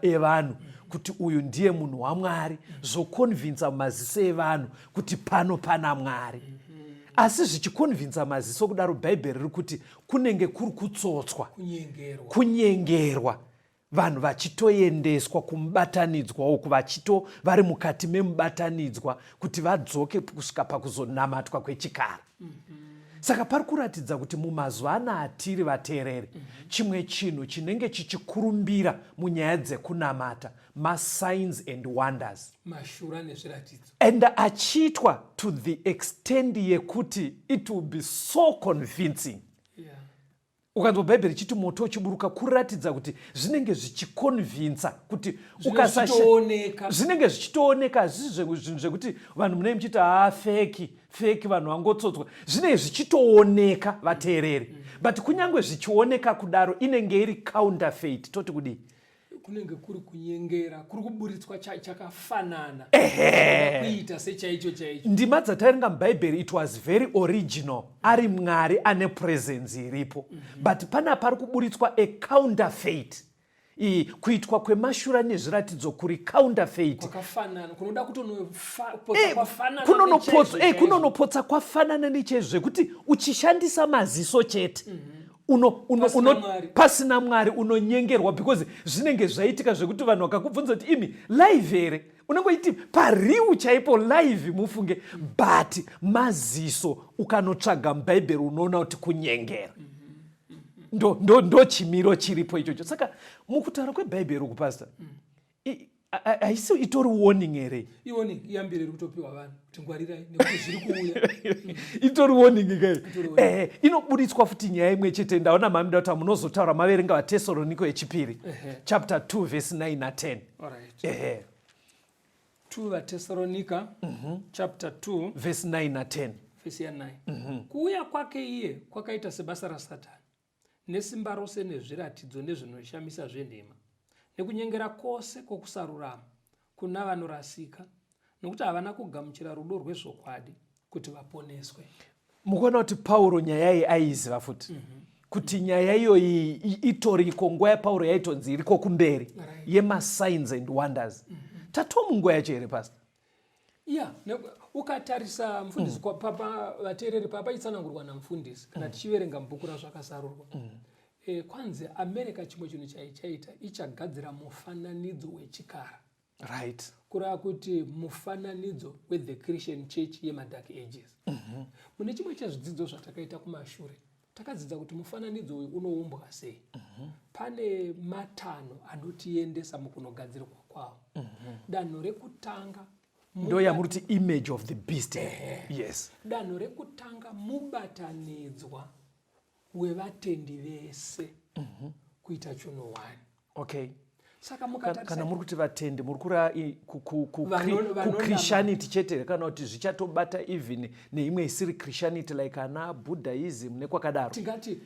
evanhu kuti uyu ndiye munhu waMwari, zvokonvinza mumaziso evanhu kuti pano pana Mwari. Asi zvichikonvinza maziso kudaro, bhaibheri riri kuti kunenge kuri kutsotswa, kunyengerwa, vanhu vachitoendeswa kumubatanidzwa uku, vari mukati memubatanidzwa kuti vadzoke kusvika pakuzonamatwa kwechikara. Saka pari kuratidza kuti mumazuva ana atiri vateereri, chimwe chinhu chinenge chichikurumbira munyaya dzekunamata, masigns and wonders, Mashura nezviratidzo, and achiitwa to the extent yekuti it will be so convincing. Ukanzwa bhaibheri chiti moto uchiburuka, kuratidza kuti zvinenge zvichikonvinza kuti zvinenge zvichitooneka, zvinhu zvekuti vanhu munenge muchiti feki vanhu vangotsotswa, zvinenge zvichitooneka vateereri. But kunyange zvichioneka kudaro, inenge iri counterfeit. Toti kudii? Kunenge kuri kunyengera, kuri kuburitswa chakafanana kuita sechaicho. Ndima dzataverenga mubhaibheri, it was very original, ari Mwari ane presence iripo. But pana pari kuburitswa a counterfeit. Kuitwa kwemashura nezviratidzo kuri counterfeit, kunoda kunonopotsa kwafanana nechaizvo zvekuti uchishandisa maziso chete pasina Mwari unonyengerwa, because zvinenge zvaitika zvekuti vanhu vakakubvunza kuti imi live here, unongoiti pariu chaipo live mufunge, but maziso ukanotsvaga mubhaibheri unoona kuti kunyengera. Ndo chimiro chiripo ichocho. Saka mukutaura kwebhaibheri uku, pastor, haisi itori warning here? Iwarning iyambiriri kutopiwa vanhu kuti ngwarirai nekuti zviri kuuya. Itori warning kai. Inoburitswa futi nyaya imwe chete. Ndaona mamida kuti munozotaura maverenga vaTesalonike yechipiri chapter 2 verse 9 na 10. Alright. 2 vaTesalonika chapter 2 verse 9 na 10. Verse ya 9. Kuuya kwake iye kwakaita sebasa raSatani, nesimba rose nezviratidzo nezvinoshamisa zvenhema, nekunyengera kwose kwokusarurama kuna vanorasika, nokuti havana kugamuchira rudo rwezvokwadi kuti vaponeswe. Mukuona kuti Pauro nyaya iyi aiziva futi kuti nyaya iyoyi itoriko. Nguva yaPauro yaitonzi iriko kumberi yemasigns and wonders. Tatova munguva yacho here pastor? Ukatarisa mufundisi papa vateereri papa itsanangurwa namufundisi kana tichiverenga mubhuku razvakasarurwa. Kwanzi America chimwe chinhu chaichaita ichagadzira mufananidzo wechikara. Right. Kureva kuti mufananidzo with the Christian church yemadark ages. Mune chimwe chezvidzidzo zvatakaita kumashure takadzidza kuti mufananidzo uyu unoumbwa sei. Pane matano anotiendesa mukunogadzirwa kwawo. Danho rekutanga ndo yamuruti image of the beast. Yes. Danho rekutanga mubatanidzwa wevatendi vese kuita chinhu one. Okay. Saka mukatarisa kana muri kuti vatendi muri kura ku Christianity chete kana kuti zvichatobata even neimwe isiri Christianity like ana Buddhism nekwakadaro. Tingati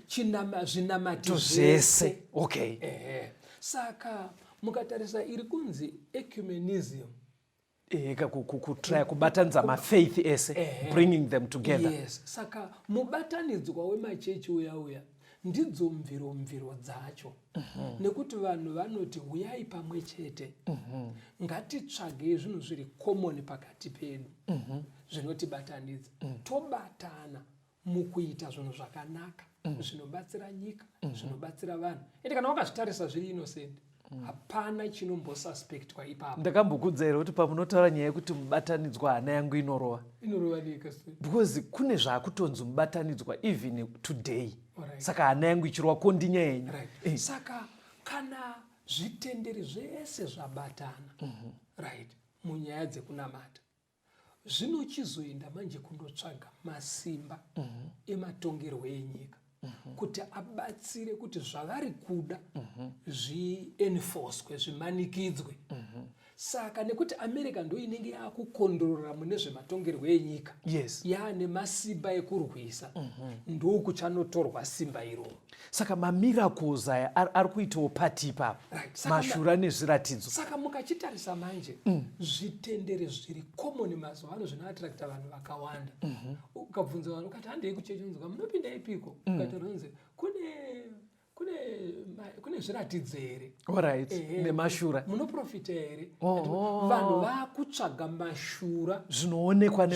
zvinamati zvese. Okay. Saka mukatarisa iri kunzi ecumenism. Kutry kubatanidza mafaith ese, bringing them together. Yes. Saka mubatanidzwa wemachechi uya ndidzo mviro dzacho. Nekuti vanhu vanoti uyai pamwe chete. Ngatitsvage zvinhu zviri common pakati pedu. Zvinotibatanidza. Tobatana mukuita zvinhu zvakanaka, zvinobatsira nyika, zvinobatsira vanhu. Ende kana wakazvitarisa zviri innocent, hapana chinombosuspectwa ipapo. Ndakambokudza here kuti pamunotaura nyaya yekuti mubatanidzwa hana yangu inorova. Inorova nika. Because kune zvaakutonzi mubatanidzwa even today. Saka hana yangu ichirova kondinya yenyu. Saka kana zvitenderi zvese zvabatana right munyaya dzekunamata, zvinochizoenda manje kundotsvaga masimba ematongerwo enyika kuti abatsire kuti zvavari kuda zvienforcwe, zvimanikidzwe. Saka nekuti America ndo inenge yakukondorora mune zvematongerwo enyika, yaane masimba ekurwisa, ndokuchanotorwa simba iroro. Saka mamiracles aya ari kuitawo pati ipapo, Mashura nezviratidzo. Saka mukachitarisa manje zvitendere zviri common mazuva ano zvinoattracta vanhu vakawanda. Ukabvunza vanhu ukati handei kuchechi, unzwa munopinda ipiko, ukataronze kune zviratidzo here. Alright. Nemashura munoprofita here. Vanhu vakutsvaga mashura zvinoonekwa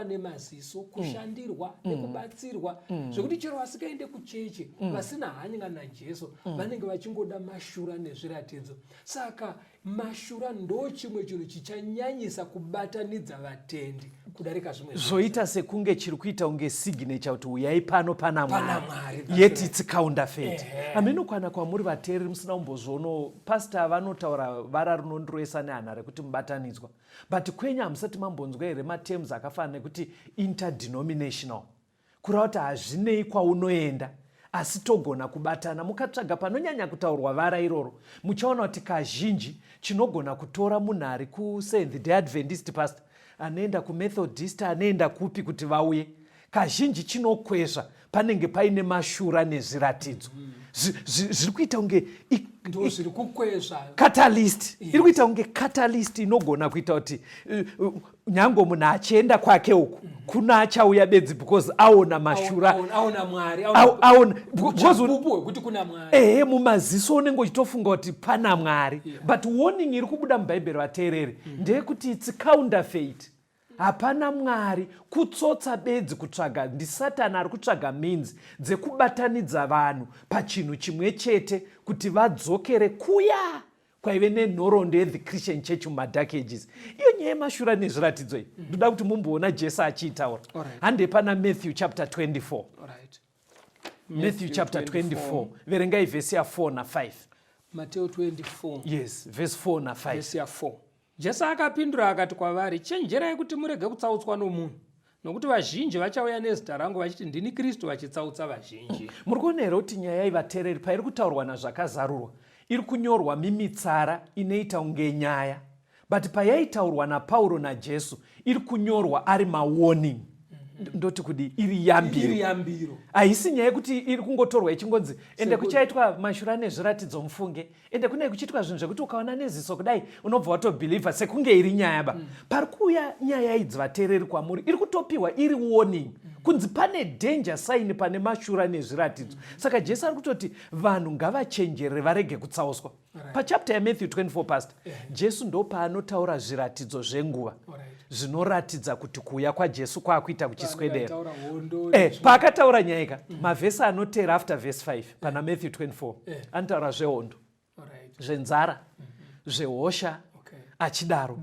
nemaziso, kushandirwa nekubatsirwa, zvekuti chero vasikaende kuchechi, vasina hanya naJesu, vanenge vachingoda mashura nezviratidzo. Saka mashura ndo chimwe chinhu chichanyanyisa kubatanidza vatendi kudarika zvimwe zvoita sekunge chiri kuita unge signature kuti uyai pano pana Mwari, yet it's counterfeit. Aminokwana kwamuri vateereri musina kumbozvionawo pastor vanotaura vara rinondiroesa nehana rekuti mubatanidzwa, but kwenyu hamusati mambonzwa here matems akafanana nekuti interdenominational, kureva kuti hazvinei kwaunoenda asi togona kubatana. Mukatsvaga panonyanya kutaurwa vara iroro, muchaona kuti kazhinji chinogona kutora munhu ari kuSeventh Day Adventist pastor, anoenda kuMethodist, anoenda kupi kuti vauye, kazhinji chinokwezva panenge paine mashura nezviratidzo. Zviri kuita unge zviri kukwezva catalyst. Iri kuita unge catalyst inogona kuita kuti nyango munhu achienda kwake uku kuna achauya bedzi because aona mashura, aona Mwari, aona kuti kuna Mwari. Mumaziso unenge uchitofunga kuti pana Mwari. But warning iri kubuda mubhaibheri vateereri ndeyekuti it's counterfeit. Hapana Mwari, kutsotsa bedzi kutsvaga, ndiSatani ari kutsvaga means dzekubatanidza vanhu pachinhu chimwe chete kuti vadzokere kuya kwaive nenhoroondo yeThe Christian Church mumadark ages. Iyo nyaya yemashura nezviratidzo iyi ndoda kuti mumboona Jesu achiitaura. Hande pana Matthew chapter 24. Matthew chapter 24 verengai vhesi ya 4 na 5. Mateo 24. Yes, verse 4 na5. Vesi ya 4. Jesu akapindura akati kwavari, chenjerai kuti murege kutsautswa nomunhu, nokuti vazhinji vachauya nezita rangu vachiti ndini Kristu vachitsautsa vazhinji. Muri kuona here kuti nyaya ivateereri pairi kutaurwa nazvakazarurwa iri kunyorwa mimitsara inoita kunge nyaya, but payaitaurwa naPauro naJesu iri kunyorwa ari mawarning. Ndoti kudi iri yambiro. Haisi nyaya yekuti iri kungotorwa ichingonzi ende kuchaitwa Mashura nezviratidzo mufunge, ende kune kuchiitwa zvinhu zvekuti ukaona neziso kudai unobva watobhilivha sekunge iri nyaya ba. Pari kuuya nyaya idzi vateereri kwamuri iri kutopiwa iri warning kunzi pane danger sign pane Mashura nezviratidzo. Saka Jesu ari kutoti vanhu ngavachenjerere varege kutsauswa. Pachapter ya Matthew 24 pastor, Jesu ndo paanotaura zviratidzo zvenguva zvinoratidza kuti kuuya kwaJesu kwaakuita kuchiswedera. Paakataura nyaya mavhesi anotera after verse 5 pana Matthew 24 anotaura zvehondo, zvenzara, zvehosha, achidaro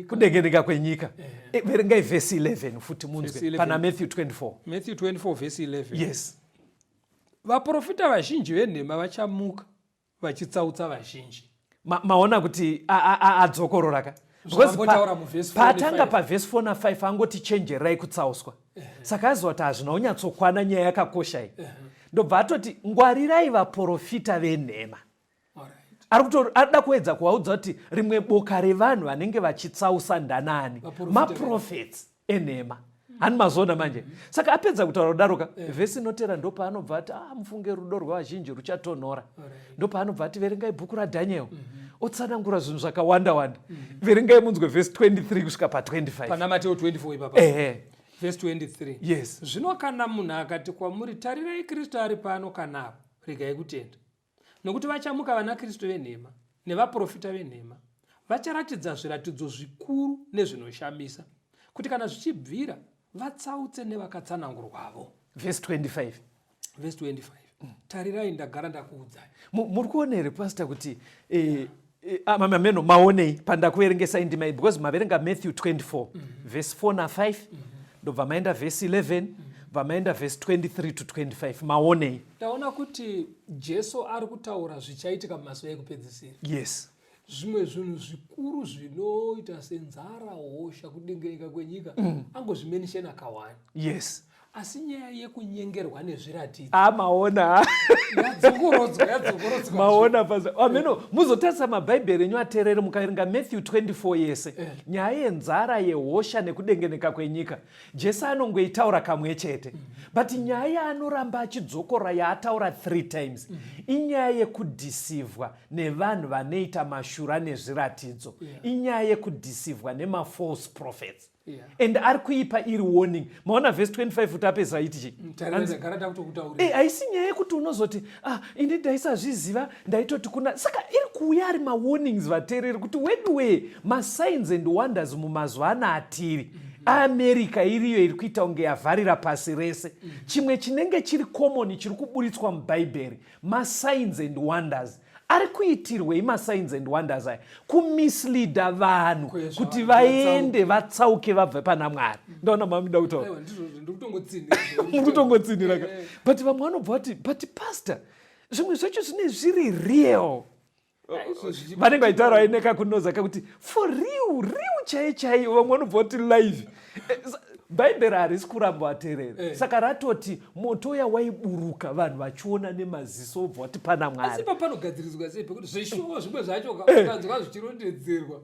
kudengenyeka kwenyika. Verengai vhesi 11 futi munzwe pana Matthew 24. Matthew 24 vhesi 11. Yes. Vaprofita vazhinji venhema vachamuka vachitsautsa vazhinji. Maona kuti adzokorora ka. Patanga pavhesi 4 na5 angoti chenjerai kutsauswa. Saka aziva kuti hazvina unyatsokwana nyaya yakakosha iyi. Ndobva atoti ngwarirai vaprofita venhema. Arikuda kuedza kuvaudza kuti rimwe boka revanhu vanenge vachitsausa ndanani maprofets enhema. Hani mazona manje. Saka apedza kutaura kudaroka vhesi inotera ndo paanobva ati mufunge rudo rwavazhinji ruchatonhora. Ndo paanobva ati verengai bhuku raDhaniel. Otsanangura zvinhu zvakawanda. Verengai munzwe vhesi 23 kusvika pa25 pana Mateo 24 ipapa. Verse 23. Yes. Zvino kana munhu akati kwamuri tarirai Kristu ari pano kanapo, regai kutenda. Nokuti vachamuka vana Kristu venhema nevaprofita venhema vacharatidza zviratidzo zvikuru nezvinoshamisa, kuti kana zvichibvira vatsautse nevakatsanangurwavo. Verse 25. Verse 25. Tarirai ndagara ndakuudzai. Muri kuona here pastor kuti mameno maonei pandakuverengesa indima because maverenga Matthew 24 verse 4 na5 ndobva maenda verse 11 vamaenda verse 23 to 25 maonei. Taona kuti Jesu ari kutaura zvichaitika mumazuva ekupedzisira. Yes. Zvimwe zvinhu zvikuru zvinoita senzara, hosha, kudengenyeka kwenyika angozvimenishena kawani. Yes. Asi nyaya yekunyengerwa nezviratidzo maona yadzokorodzwa maona pasa ameno muzotarisa mabhaibheri enyu ateerere mukaverenga Matthew 24 yese nyaya yenzara, yehosha nekudengeneka kwenyika Jesu anongoitaura kamwe chete but nyaya yaanoramba achidzokora yaataura 3 times inyaya yekudhisivhwa nevanhu vanoita Mashura nezviratidzo, inyaya yekudhisivhwa nemafalse prophets. And ari kuipa iri warning. Maona verse 25 utapeza iti haisi nyaya yekuti unozoti ini ndaisazviziva ndaitoti kuna. Saka iri kuuya ari mawarnings vateereri kuti wedwe masigns and wonders mumazuva ano atiri America iriyo iri kuita kunge yavharira pasi rese. Chimwe chinenge chiri common chiri kuburitswa mubhaibheri masigns and wonders. Ari kuitirwe masigns and wonders aya kumislida vanhu kuti vaende vatsauke vabve pana Mwari. Ndaona mamida kutaura ndikutongotsinira but vamwe vanobva vati but pastor zvimwe zvacho zvine zviri real. Vanenge vaitaura vaineka kunoza kakuti for real chaiyo vamwe vanobva vati live. Bhaibheri harisi kuramba vateereri. Saka ratoti moto uya waiburuka vanhu vachiona nemaziso obva vati pana Mwari. Asi panogadziriswa sei pekuti zveshuwo zvimwe zvacho ukanzwa zvichirondedzerwa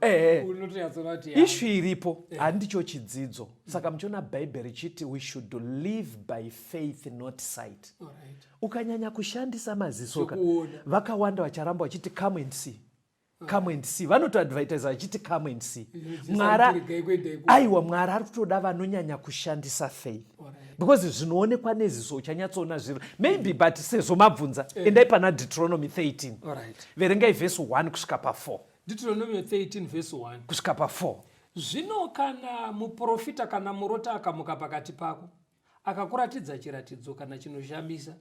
unotonyatsona kuti ishu iripo handicho chidzidzo. Saka muchiona Bhaibheri chiti we should live by faith not sight. Ukanyanya kushandisa maziso vakawanda vacharamba vachiti come and see. Come and see. Vanotoadvertise vachiti come and see. Aiwa Mwari ari kutoda vanonyanya kushandisa faith. Because zvinoonekwa neziso uchanyatsoona zviro. Maybe but sezvo mabvunza endai pana Deuteronomy 13. Verengai verse 1 kusvika pa4. Deuteronomy 13 verse 1 kusvika pa4. Zvino kana muprofita kana murota akamuka pakati pako akakuratidza chiratidzo kana chinoshamisa,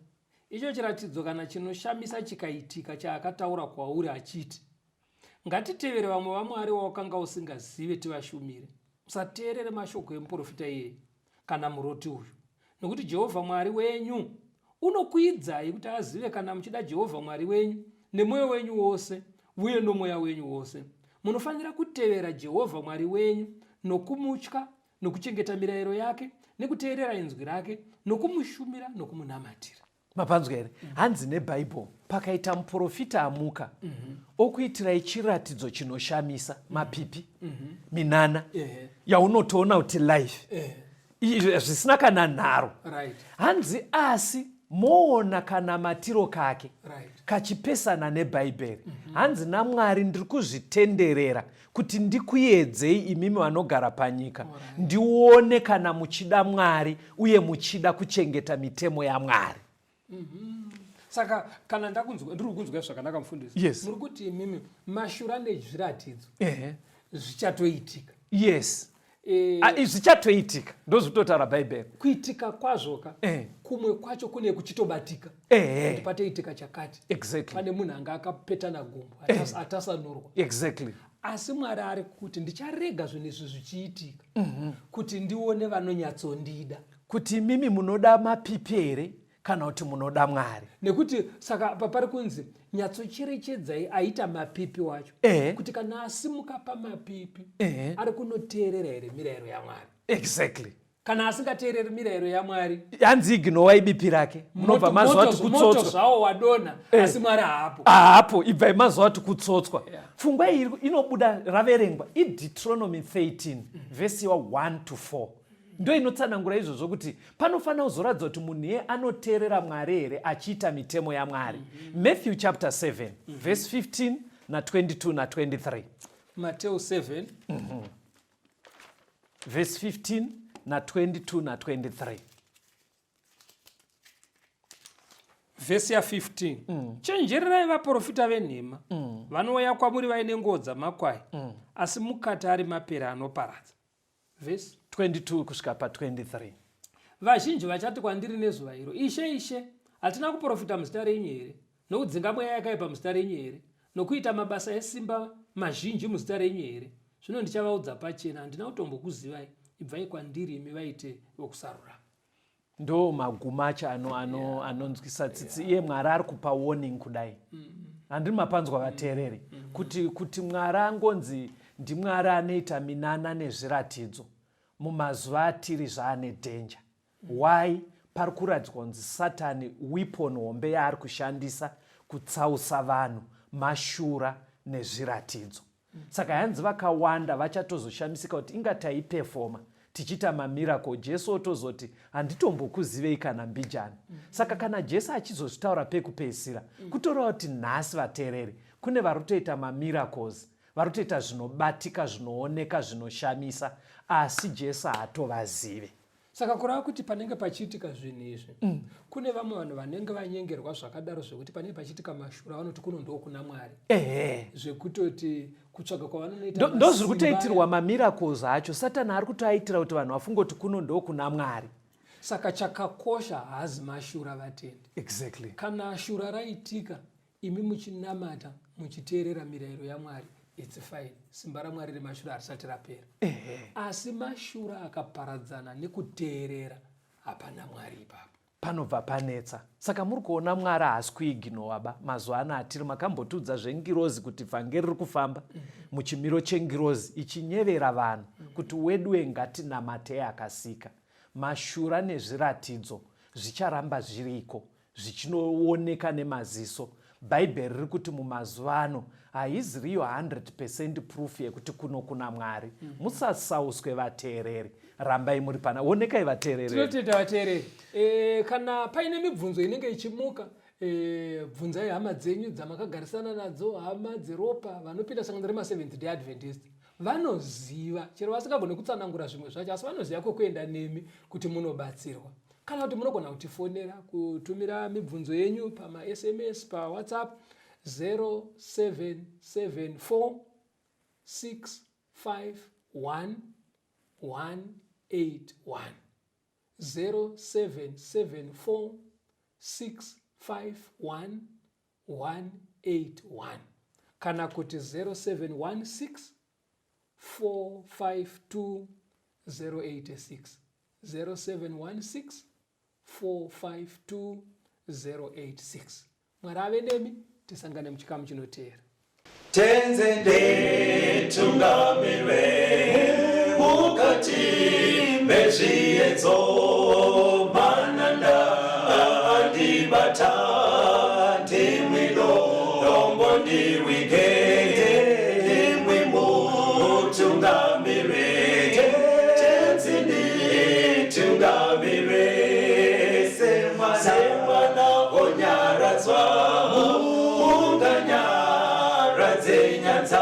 icho chiratidzo kana chinoshamisa chikaitika chaakataura kwauri achiti ngatitevere vamwe vaMwari wawakanga usingazive tivashumire, usateerere mashoko emuprofita iyeye kana muroti uyu, nokuti Jehovha Mwari wenyu unokwidzai kuti azive kana muchida Jehovha Mwari wenyu nemwoyo wenyu wose uye nomweya wenyu wose. Munofanira kutevera Jehovha Mwari wenyu nokumutya, nokuchengeta mirayiro yake, nekuteerera inzwi rake, nokumushumira nokumunamatira. Mapanzwa here, hanzi nebhaibheri pakaita muprofita amuka okuitirai chiratidzo chinoshamisa, mapipi, minana, yaunotoona kuti life zvisina kana nharo. Hanzi asi moona kanamatiro kake kachipesana nebhaibheri. Hanzi naMwari ndiri kuzvitenderera kuti ndikuedzei imimi vanogara panyika, ndione kana muchida Mwari uye muchida kuchengeta mitemo yaMwari. Saka kana ndiri kunzwa zvakanaka mufundisi, yes, muri kuti imimi Mashura nezviratidzo zvichatoitika. Yes, zvichatoitika, ndozvitotaura bhaibheri. Kuitika kwazvoka kumwe kwacho kune kuchitobatika, kuti pateitika chakati. Exactly. Pane munhu anga akapetana gumbo atasanurwa. Exactly. Asi Mwari ari kuti ndicharega zvinhu izvi zvichiitika kuti ndione vanonyatsondida, kuti imimi munoda mapipi here kana kuti munoda Mwari. Nekuti saka papari kunzi nyatsocherechedzai aita mapipi wacho, kuti kana asimuka pamapipi ari kunoteerera here mirayiro yaMwari. Exactly. Kana asingateereri mirayiro yaMwari, hanzi ignowai bipi rake, munobva mazuva ati kutsotswa. Moto zvawo wadona, asi Mwari haapo. Haapo, ibvai mazuva ati kutsotswa. Pfungwa iyi inobuda raverengwa iDeuteronomy 13 vhesi 1-4. Ndo inotsanangura izvozvo kuti panofanira kuzoratidza kuti munhu iye anoteerera Mwari here achiita mitemo yaMwari. Matthew chapter 7 verse 15 na22 na23. Matthew 7 verse 15 na22 na23. Vhesi ya15. Chenjererai vaprofita venhema vanouya kwamuri vaine nguo dzamakwai, asi mukati ari mapere anoparadza. Vhesi 22 kusvika pa23. Vazhinji vachati kwandiri nezuva iro, Ishe, Ishe, hatina kuprofita muzita renyu here, nokudzinga mweya yakaipa muzita renyu here, nokuita mabasa esimba mazhinji muzita renyu here? Zvino ndichavaudza pachena, handina kutombokuzivai. Ibvai kwandiri imi vaite vokusarura. Ndo magumacha anonzwisa tsitsi. Iye Mwari ari kupa warning kudai. Handiri mapanzwa vateereri kuti Mwari angonzi ndiMwari anoita minana nezviratidzo mumazuva atiri zvaane dhenja. Why? Pari kuradzwa kunzi Satani weapon hombe yaari kushandisa kutsausa vanhu, Mashura nezviratidzo. Saka hanzi vakawanda vachatozoshamisika kuti ingataiperforma tichita mamiracle. Jesu otozoti handitombokuzivei kana mbijana. Saka kana Jesu achizozvitaura pekupedzisira, kutoreva kuti nhasi vateereri kune vari kutoita mamiracles, vari kutoita zvinobatika, zvinooneka, zvinoshamisa, asi Jesu haatovazive. Saka kurava kuti panenge pachiitika zvinhu izvi, kune vamwe vanhu vanenge vanyengerwa zvakadaro zvekuti panenge pachiitika Mashura vanoti kuno ndo kuna Mwari. Zvekutoti kutsvaga kwavanoita ndo zviri kutoitirwa mamiracles acho. Satani ari kutoaitira kuti vanhu vafunge kuti kuno ndo kuna Mwari. Saka chakakosha hazi Mashura vatendi. Exactly. Kana shura raitika, imi muchinamata, muchiteerera mirayiro yaMwari, it's fine. Simba raMwari reMashura harisati rapera. Asi Mashura akaparadzana nekuteerera, hapana Mwari ipapo. Panobva panetsa. Saka muri kuona Mwari haasi kuiginowaba. Mazuva ano atiri makambotudza zvengirozi kuti vhangeri riri kufamba muchimiro chengirozi ichinyevera vanhu kuti wedwe ngatinamate akasika. Mashura nezviratidzo zvicharamba zviriko, zvichinooneka nemaziso. Bhaibheri riri kuti mumazuva ano haiziriyo 100% proof yekuti kuno kuna Mwari. Musasauswe vateereri. Rambai muri pana. Onekai vateereri. Tinotenda vateereri. Kana paine mibvunzo inenge ichimuka, bvunzai hama dzenyu dzamakagarisana nadzo, hama dzeropa vanopinda sangano rema7th Day Adventist. Vanoziva, chero vasingagone kutsanangura zvimwe zvacho, asi vanoziva kwekuenda nemi kuti munobatsirwa. Kana kuti munogona kutifonera, kutumira mibvunzo yenyu pama SMS, pa WhatsApp 0774 651 181 0774 651 181 kana kuti 0716 452 086 0716 452 086. Mwari ave nemi. tisangane muchikamu chinoteera. Tenze ndetungamirwe mukati mezviedzo mananda andibata ndimwino rombo ndirwike ndimwi mutungamirwe tenze ndetungamirwe semwana onyaradzwa munganya radzenyadza